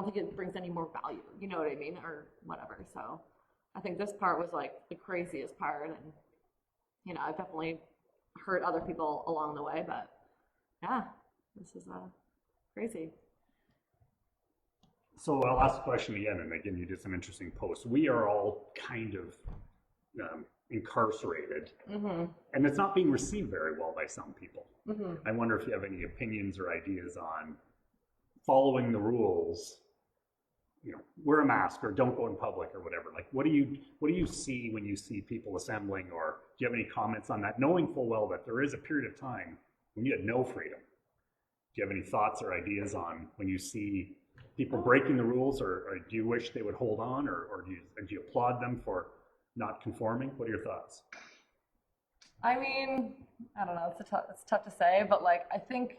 think it brings any more value, you know what I mean, or whatever. So I think this part was like the craziest part, and I've definitely hurt other people along the way, but yeah, this is crazy. So I'll ask the question again, and again, you did some interesting posts. We are all kind of incarcerated, and it's not being received very well by some people. I wonder if you have any opinions or ideas on following the rules. Wear a mask or don't go in public or whatever. Like, what do you see when you see people assembling, or do you have any comments on that, knowing full well that there is a period of time when you had no freedom? Do you have any thoughts or ideas on when you see people breaking the rules, or do you wish they would hold on, or do you applaud them for not conforming? What are your thoughts? I mean, I don't know. It's tough to say, but like I think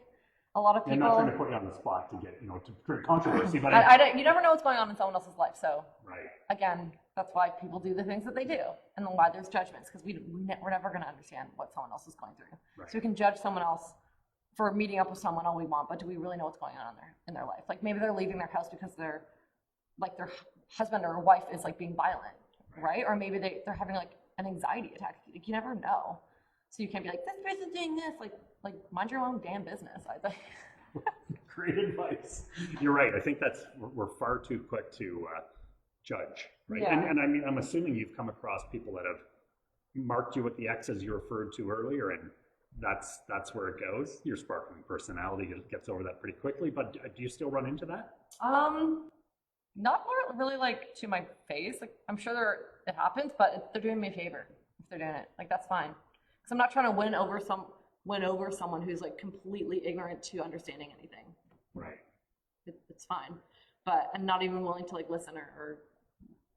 a lot of people. I'm not trying to put you on the spot to get to create controversy, but you never know what's going on in someone else's life. So right. Again, that's why people do the things that they do, and then why there's judgments, because we're never going to understand what someone else is going through. Right. So we can judge someone else for meeting up with someone all we want, but do we really know what's going on in their life? Like maybe they're leaving their house because their husband or wife is like being violent, right? Or maybe they're having like an anxiety attack. Like you never know. So you can't be like, this person's doing this. Like mind your own damn business, I think. Great advice. You're right. I think we're far too quick to judge, right? Yeah. And I mean, I'm assuming you've come across people that have marked you with the X as you referred to earlier, and that's where it goes. Your sparkling personality gets over that pretty quickly, but do you still run into that? Not really like to my face. Like I'm sure it happens, but they're doing me a favor if they're doing it. Like that's fine, because I'm not trying to win over someone who's like completely ignorant to understanding anything. Right. It's fine, but I'm not even willing to like listen or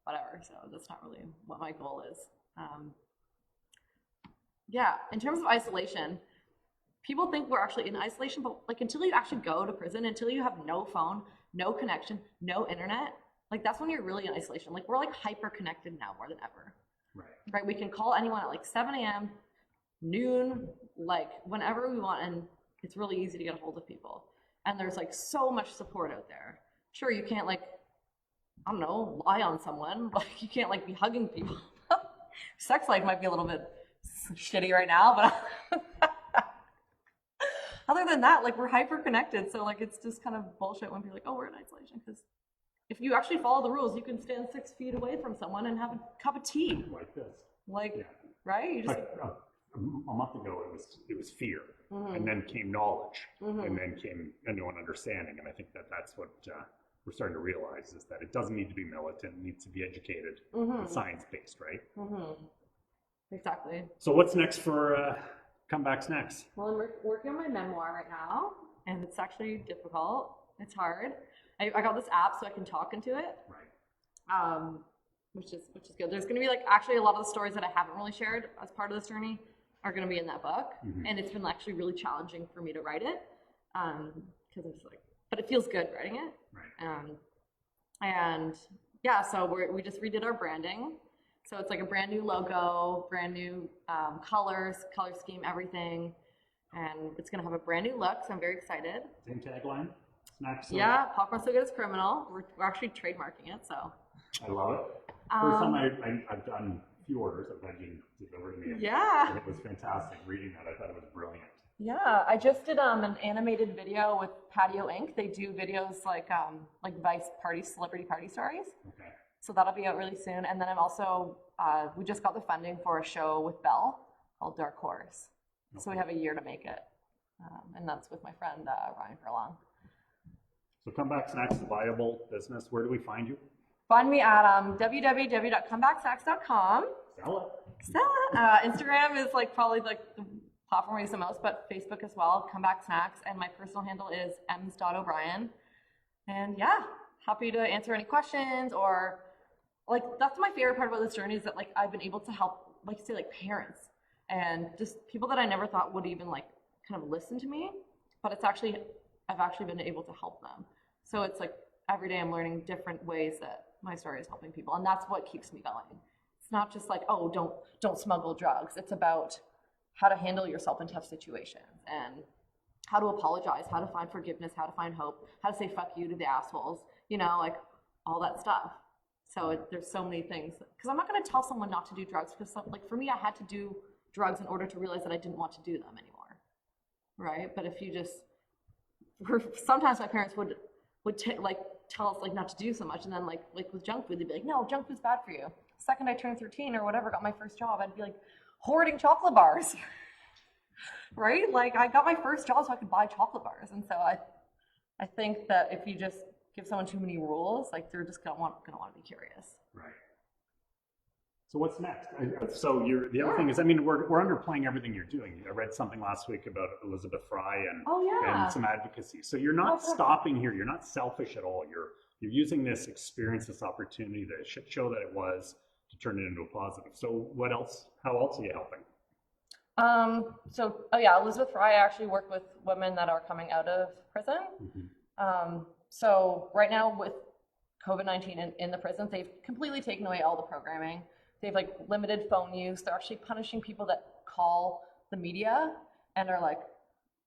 whatever. So that's not really what my goal is. Yeah, in terms of isolation, people think we're actually in isolation, but like until you actually go to prison, until you have no phone, no connection, no internet, like that's when you're really in isolation. Like we're like hyper connected now more than ever. Right? We can call anyone at like 7 a.m., noon, like whenever we want, and it's really easy to get a hold of people. And there's like so much support out there. Sure, you can't like, I don't know, lie on someone. Like you can't like be hugging people. Sex life might be a little bit shitty right now, but other than that, like we're hyper connected. So like it's just kind of bullshit when people are like, oh, we're in isolation. Because if you actually follow the rules, you can stand 6 feet away from someone and have a cup of tea. Like this. Like, yeah. Right? You just a month ago, it was fear, and then came knowledge, and then came genuine understanding. And I think that's what we're starting to realize, is that it doesn't need to be militant; it needs to be educated, and science-based, right? Exactly. So what's next for Comeback Snacks? Well, I'm working on my memoir right now, and it's actually difficult. It's hard. I got this app so I can talk into it. Right. Which is good. There's going to be like actually a lot of the stories that I haven't really shared as part of this journey are going to be in that book. And it's been actually really challenging for me to write it because it's like, but it feels good writing it. Right. And yeah, so we just redid our branding. So it's like a brand new logo, brand new colors, color scheme, everything. And it's going to have a brand new look. So I'm very excited. Same tagline? Snacks. Yeah, popcorn so good as criminal. We're actually trademarking it, so. I love it. First time I've done a few orders. I've had you deliver to me. Yeah. And it was fantastic reading that. I thought it was brilliant. Yeah, I just did an animated video with Patio Inc. They do videos like Vice parties, celebrity party stories. Okay. So that'll be out really soon. And then I'm also, we just got the funding for a show with Belle called Dark Horse. Okay. So we have a year to make it. And that's with my friend Ryan Furlong. So Comeback Snacks is a viable business. Where do we find you? Find me at www.comebacksnacks.com. Sell it. Instagram is probably the platform I use the most, but Facebook as well, Comeback Snacks. And my personal handle is ems.o'brien. And yeah, happy to answer any questions or that's my favorite part about this journey is that I've been able to help, parents and just people that I never thought would even kind of listen to me, but I've actually been able to help them. So it's every day I'm learning different ways that my story is helping people. And that's what keeps me going. It's not just oh, don't smuggle drugs. It's about how to handle yourself in tough situations and how to apologize, how to find forgiveness, how to find hope, how to say fuck you to the assholes, all that stuff. So there's so many things. Because I'm not going to tell someone not to do drugs because for me, I had to do drugs in order to realize that I didn't want to do them anymore. Right? But if you just, sometimes my parents would tell us not to do so much, and then with junk food they'd be like, no, junk food's bad for you. The second I turned 13 or whatever, got my first job, I'd be hoarding chocolate bars. Right? I got my first job so I could buy chocolate bars. And so I think that if you just give someone too many rules, they're just gonna want to be curious. Right. So what's next? So the other thing is, we're underplaying everything you're doing. I read something last week about Elizabeth Fry and some advocacy. So you're not stopping here. You're not selfish at all. You're using this experience, this opportunity to show that it was, to turn it into a positive. So what else? How else are you helping? Elizabeth Fry, I actually work with women that are coming out of prison. So right now with COVID-19 in the prisons, they've completely taken away all the programming. They've limited phone use. They're actually punishing people that call the media and are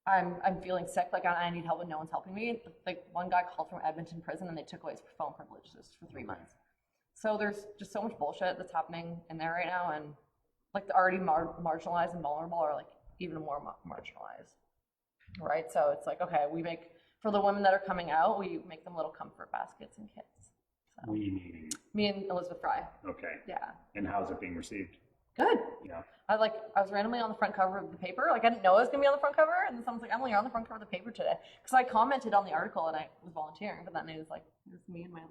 I'm feeling sick, I need help and no one's helping me. One guy called from Edmonton prison and they took away his phone privileges for 3 months. So there's just so much bullshit that's happening in there right now, and the already marginalized and vulnerable are even more marginalized, right? So it's okay, we make, for the women that are coming out, we make them little comfort baskets and kits. So. We meaning? Me and Elizabeth Fry. Okay. Yeah. And how's it being received? Good. Yeah. I was randomly on the front cover of the paper. I didn't know I was gonna be on the front cover, and then someone's Emily, you're on the front cover of the paper today. Because I commented on the article and I was volunteering, but then it was it was me and my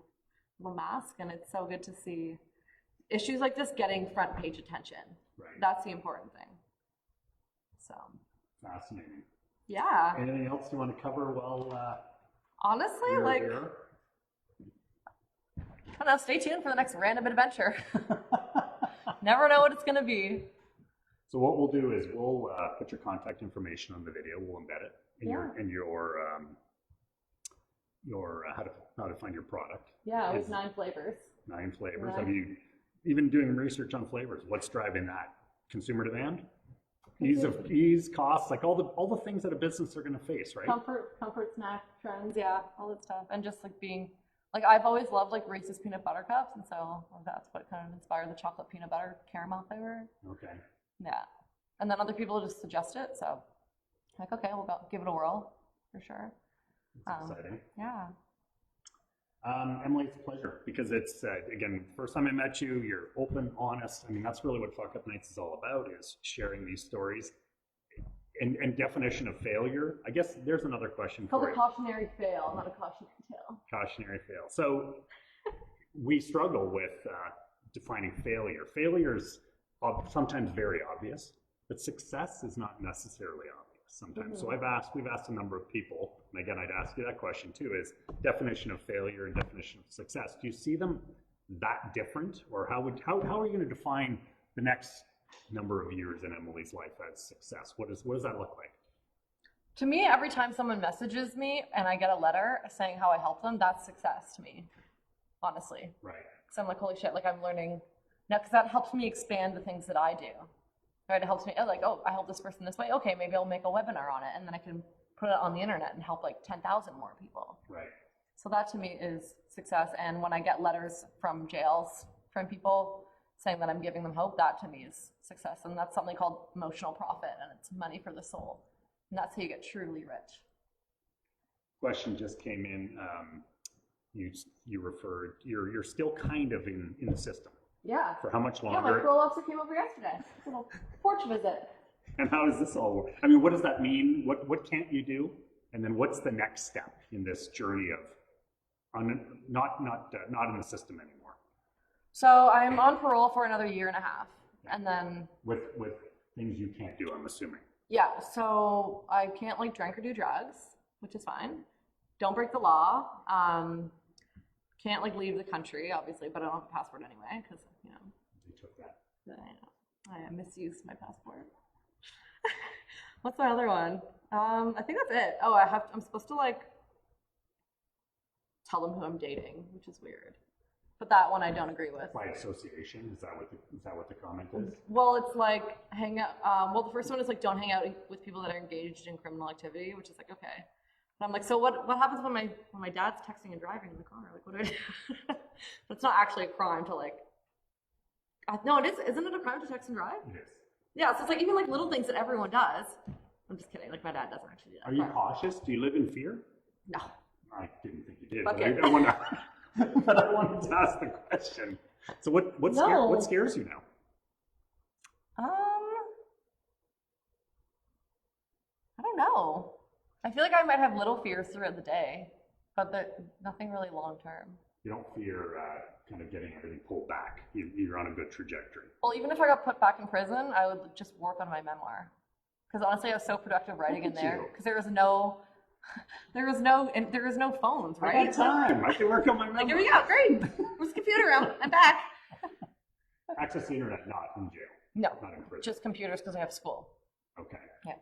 little mask, and it's so good to see issues like this getting front page attention. Right. That's the important thing. So. Fascinating. Yeah. Anything else you want to cover honestly, I don't know, stay tuned for the next random adventure. Never know what it's going to be. So what we'll do is we'll put your contact information on the video. We'll embed it in your how to find your product. Yeah, it was 9 flavors. 9 flavors. Have you even doing research on flavors? What's driving that? Consumer demand? Ease, costs, all the things that a business are going to face, right? Comfort snack trends, yeah, all that stuff, and just being I've always loved Reese's peanut butter cups, and so that's what kind of inspired the chocolate peanut butter caramel flavor. Okay. Yeah, and then other people just suggest it, so okay, we'll give it a whirl for sure. That's exciting. Yeah. Emily, it's a pleasure because it's, again, first time I met you, you're open, honest. That's really what Fuckup Nights is all about, is sharing these stories. And definition of failure, I guess there's another question for you. It's called a cautionary fail, not a cautionary tale. Cautionary fail. So we struggle with defining failure. Failure is sometimes very obvious, but success is not necessarily obvious sometimes. So we've asked a number of people, and again, I'd ask you that question too, is definition of failure and definition of success. Do you see them that different? Or how are you going to define the next number of years in Emily's life as success? What does that look like? To me, every time someone messages me and I get a letter saying how I helped them, that's success to me, honestly. Right. So I'm like, holy shit, like I'm learning now, because that helps me expand the things that I do. Right? It helps me, like, oh, I help this person this way. Okay, maybe I'll make a webinar on it, and then I can put it on the internet and help like 10,000 more people. Right. So that to me is success. And when I get letters from jails from people saying that I'm giving them hope, that to me is success. And that's something called emotional profit, and it's money for the soul. And that's how you get truly rich. Question just came in. You referred, you're still kind of in the system. Yeah. For how much longer? Yeah, my parole officer came over yesterday. A little porch visit. And how does this all work? I mean, what does that mean? What can't you do? And then what's the next step in this journey of not in the system anymore? So I'm on parole for another year and a half, and then with things you can't do, I'm assuming. Yeah, so I can't like drink or do drugs, which is fine. Don't break the law. Can't like leave the country, obviously, but I don't have a passport anyway because you know. You took that. I misused my passport. What's my other one? I think that's it. Oh, I'm supposed to like tell them who I'm dating, which is weird. But that one I don't agree with. By association, is that what the comment is? Well, it's like hang out. Well, the first one is like don't hang out with people that are engaged in criminal activity, which is like okay. But I'm like, so what happens when my dad's texting and driving in the car? Like, what do I do? That's not actually a crime to like. No, it is. Isn't it a crime to text and drive? It is. Yeah, so it's like even like little things that everyone does. I'm just kidding. Like my dad doesn't actually do that. Are you cautious? Do you live in fear? No. I didn't think you did. Okay. But I wanted to ask the question. So what scares you now? I don't know. I feel like I might have little fears throughout the day, but nothing really long term. You don't fear kind of getting everything pulled back. You're on a good trajectory. Well, even if I got put back in prison, I would just work on my memoir. Because honestly, I was so productive writing in there. Because there was no phones, right? I got time. I can work on my memoir. Like, here we go. Great. Where's the computer room? I'm back. Access the internet, not in jail. No. Not in prison. Just computers because I have school. Okay. Yeah.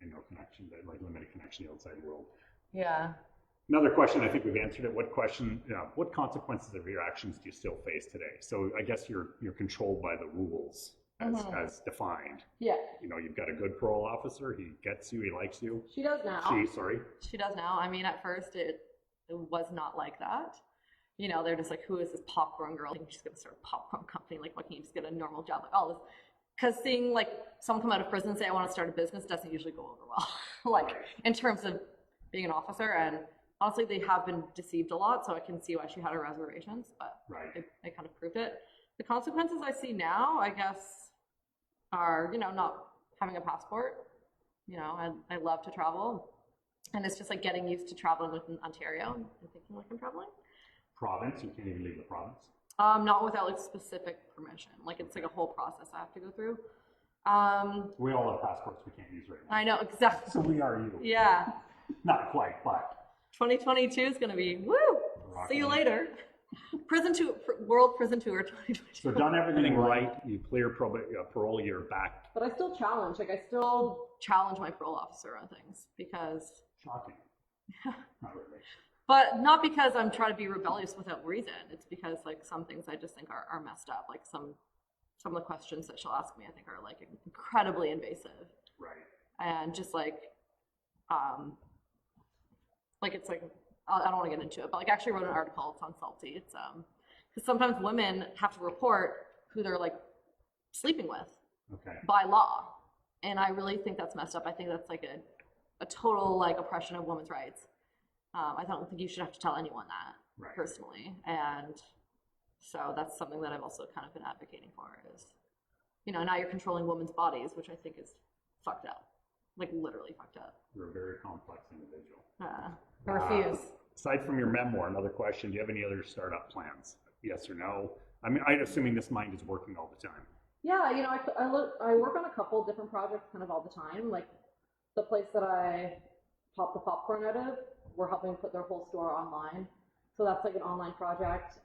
And no connection, like limited connection to the outside world. Yeah. Another question, I think we've answered it. What consequences of your actions do you still face today? So I guess you're controlled by the rules as defined. Yeah. You know, you've got a good parole officer. He gets you. He likes you. She does now. She does now. I mean, at first it was not like that. You know, they're just like, who is this popcorn girl? I think she's going to start a popcorn company. Like, why can't you just get a normal job? Like all this. Because seeing like someone come out of prison and say, I want to start a business doesn't usually go over well. Like in terms of being an officer, and honestly, they have been deceived a lot. So I can see why she had her reservations, but they kind of proved it. The consequences I see now, I guess, are, you know, not having a passport. You know, I love to travel. And it's just like getting used to traveling within Ontario and thinking like I'm traveling. Province? You can't even leave the province? Not without like specific permission. Like it's like a whole process I have to go through. We all have passports we can't use right now. I know, exactly. So we are you. Yeah. Not quite, but. 2022 is going to be, woo! See you later. World Prison Tour 2022. So done everything right, you clear parole, you're back. But I still challenge, I still challenge my parole officer on things because. Shocking. Not really. But not because I'm trying to be rebellious without reason. It's because like some things I just think are messed up. Like some of the questions that she'll ask me, I think are like incredibly invasive. Right. And just like it's like, I don't want to get into it, but like I actually wrote an article, it's on Salty. It's because sometimes women have to report who they're like sleeping with by law. And I really think that's messed up. I think that's like a total like oppression of women's rights. I don't think you should have to tell anyone that personally. And so that's something that I've also kind of been advocating for is, you know, now you're controlling women's bodies, which I think is fucked up, like literally fucked up. You're a very complex individual. I refuse. Aside from your memoir, another question, do you have any other startup plans? Yes or no? I mean, I'm assuming this mind is working all the time. Yeah, you know, I work on a couple different projects kind of all the time. Like the place that I pop the popcorn out of, we're helping put their whole store online. So that's like an online project.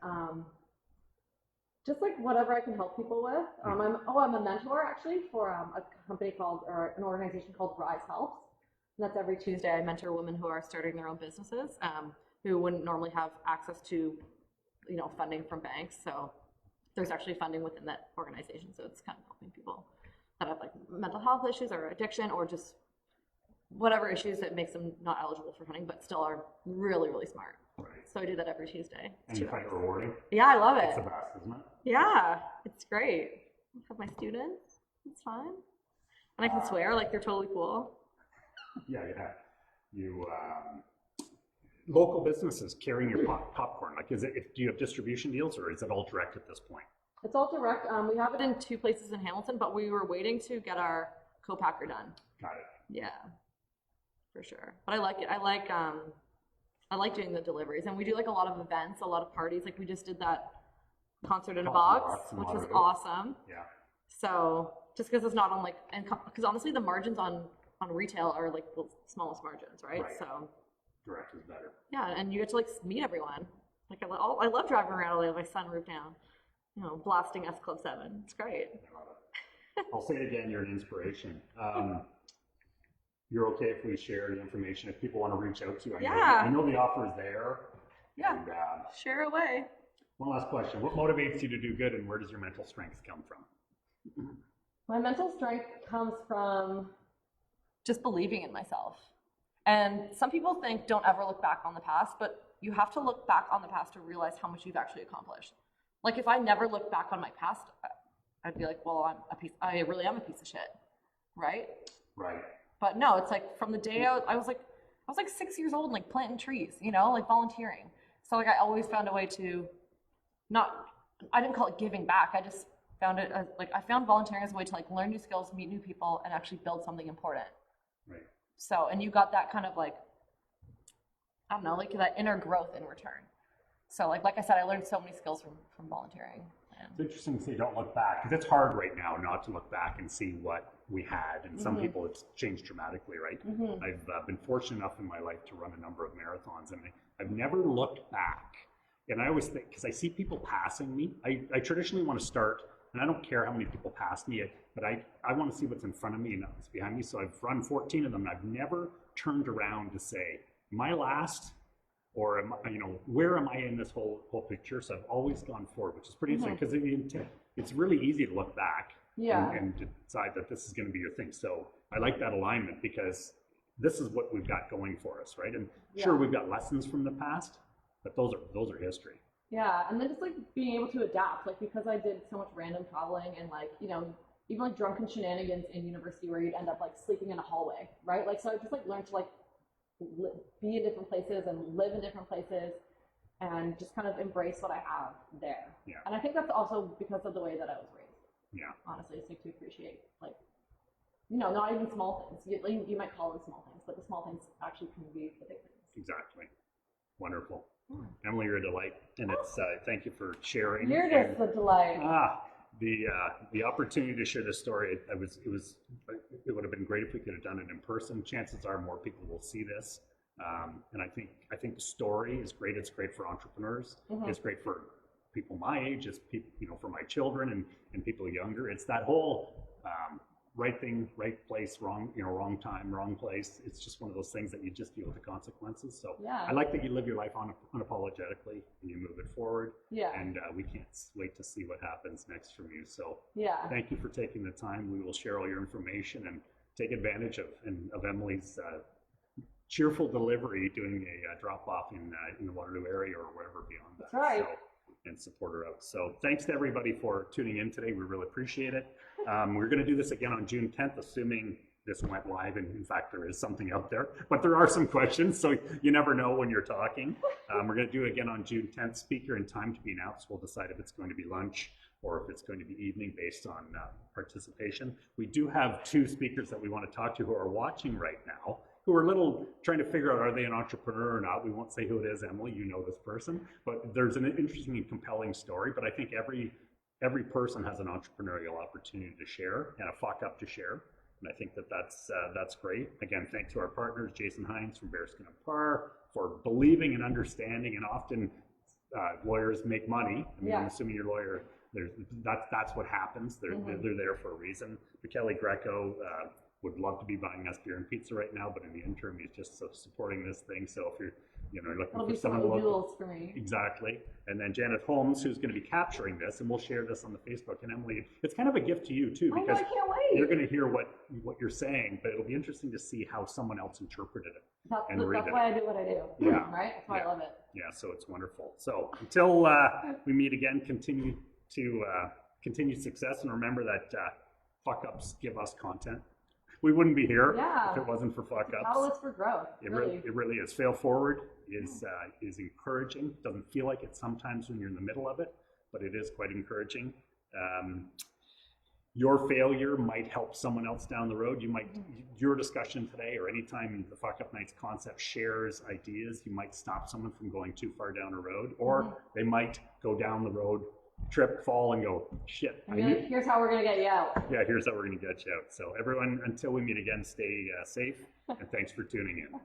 Just like whatever I can help people with. I'm a mentor actually for a company called, or an organization called Rise Helps. And that's every Tuesday. I mentor women who are starting their own businesses, who wouldn't normally have access to, funding from banks. So there's actually funding within that organization. So it's kind of helping people that have like mental health issues or addiction or just whatever issues that makes them not eligible for funding, but still are really, really smart. Right. So I do that every Tuesday. And you find it rewarding? Yeah, I love it. It's the best, isn't it? Yeah, it's great. I have my students. It's fun. And I can swear, like they're totally cool. Yeah, local businesses carrying your popcorn. Like, do you have distribution deals, or is it all direct at this point? It's all direct. We have it in 2 places in Hamilton, but we were waiting to get our co-packer done. Got it. Yeah, for sure. But I like it. I like doing the deliveries, and we do like a lot of events, a lot of parties. Like we just did that concert in a box, which was awesome. Yeah. So just because it's not on like, and because honestly, the margins on retail are like the smallest margins, right? So direct is better. Yeah, and you get to like meet everyone. Like I love driving around with my sunroof down, blasting S Club 7. It's great. I love it. I'll say it again. You're an inspiration. You're okay if we share the information if people want to reach out to you? I know the offer is there. Yeah. And, share away. One last question. What motivates you to do good, and where does your mental strength come from? My mental strength comes from just believing in myself. And some people think don't ever look back on the past, but you have to look back on the past to realize how much you've actually accomplished. Like if I never looked back on my past, I'd be like, well, I really am a piece of shit, right? Right. But no, it's like from the day I was like 6 years old, like planting trees, like volunteering. So like I always found a way to I didn't call it giving back. I just found it I found volunteering as a way to like learn new skills, meet new people, and actually build something important. Right. So, and you got that kind of like, I don't know, like that inner growth in return. So like I said, I learned so many skills from volunteering. It's interesting to say don't look back, because it's hard right now not to look back and see what we had. And some people, it's changed dramatically, right? I've been fortunate enough in my life to run a number of marathons, and I've never looked back. And I always think, because I see people passing me, I traditionally want to start, and I don't care how many people pass me, but I want to see what's in front of me and not what's behind me. So I've run 14 of them, and I've never turned around to say, am I last? Or where am I in this whole picture? So I've always gone forward, which is pretty interesting, because it's really easy to look back and decide that this is going to be your thing. So I like that alignment, because this is what we've got going for us, right? And sure, we've got lessons from the past, but those are history. Yeah, and then just like being able to adapt, like because I did so much random traveling and like, even like drunken shenanigans in university where you'd end up like sleeping in a hallway, right? Like, so I just like learned to like be in different places and live in different places and just kind of embrace what I have there. Yeah. And I think that's also because of the way that I was raised. Yeah. Honestly, it's like to appreciate like, not even small things. You might call them small things, but the small things actually can be the big things. Exactly. Wonderful. Emily, you're a delight, and it's thank you for sharing. You're just a delight. The opportunity to share this story, it would have been great if we could have done it in person. Chances are more people will see this, and I think the story is great. It's great for entrepreneurs. It's great for people my age. It's people, for my children and people younger. It's that whole right thing, right place, wrong time, wrong place. It's just one of those things that you just deal with the consequences. So I like that you live your life unapologetically and you move it forward. Yeah. And we can't wait to see what happens next from you. So thank you for taking the time. We will share all your information and take advantage of Emily's cheerful delivery, doing a drop off in the Waterloo area or wherever beyond that. That's right. And support her out. So thanks to everybody for tuning in today. We really appreciate it. We're going to do this again on June 10th, assuming this went live, and in fact there is something out there, but there are some questions, so you never know when you're talking. We're going to do it again on June 10th. Speaker and time to be announced. We'll decide if it's going to be lunch or if it's going to be evening based on participation. We do have 2 speakers that we want to talk to who are watching right now, who are trying to figure out, are they an entrepreneur or not? We won't say who it is, Emily, you know this person, but there's an interesting and compelling story. But I think every person has an entrepreneurial opportunity to share and a fuck up to share. And I think that's great. Again, thanks to our partners, Jason Hines from Bearskin and Parr, for believing and understanding, and often lawyers make money. I mean, I'm assuming your lawyer That's what happens. They're there for a reason. Kelly Greco would love to be buying us beer and pizza right now, but in the interim, he's just supporting this thing. So if you're looking for someone local, for me. Exactly. And then Janet Holmes, who's going to be capturing this, and we'll share this on the Facebook. And Emily, it's kind of a gift to you too, because I can't wait. you're going to hear what you're saying, but it'll be interesting to see how someone else interpreted it. That's why I do what I do. Yeah. Right. That's why I love it. Yeah. So it's wonderful. So until we meet again, continue success, and remember that Fuckups give us content. We wouldn't be here if it wasn't for Fuckups. Catalyst for growth. It really is. Fail forward is encouraging. Doesn't feel like it sometimes when you're in the middle of it, but it is quite encouraging. Your failure might help someone else down the road. Your discussion today, or anytime the Fuck Up Nights concept shares ideas, you might stop someone from going too far down a road, or they might go down the road, trip, fall, and go, shit. Here's how we're going to get you out. Yeah, here's how we're going to get you out. So everyone, until we meet again, stay safe, and thanks for tuning in.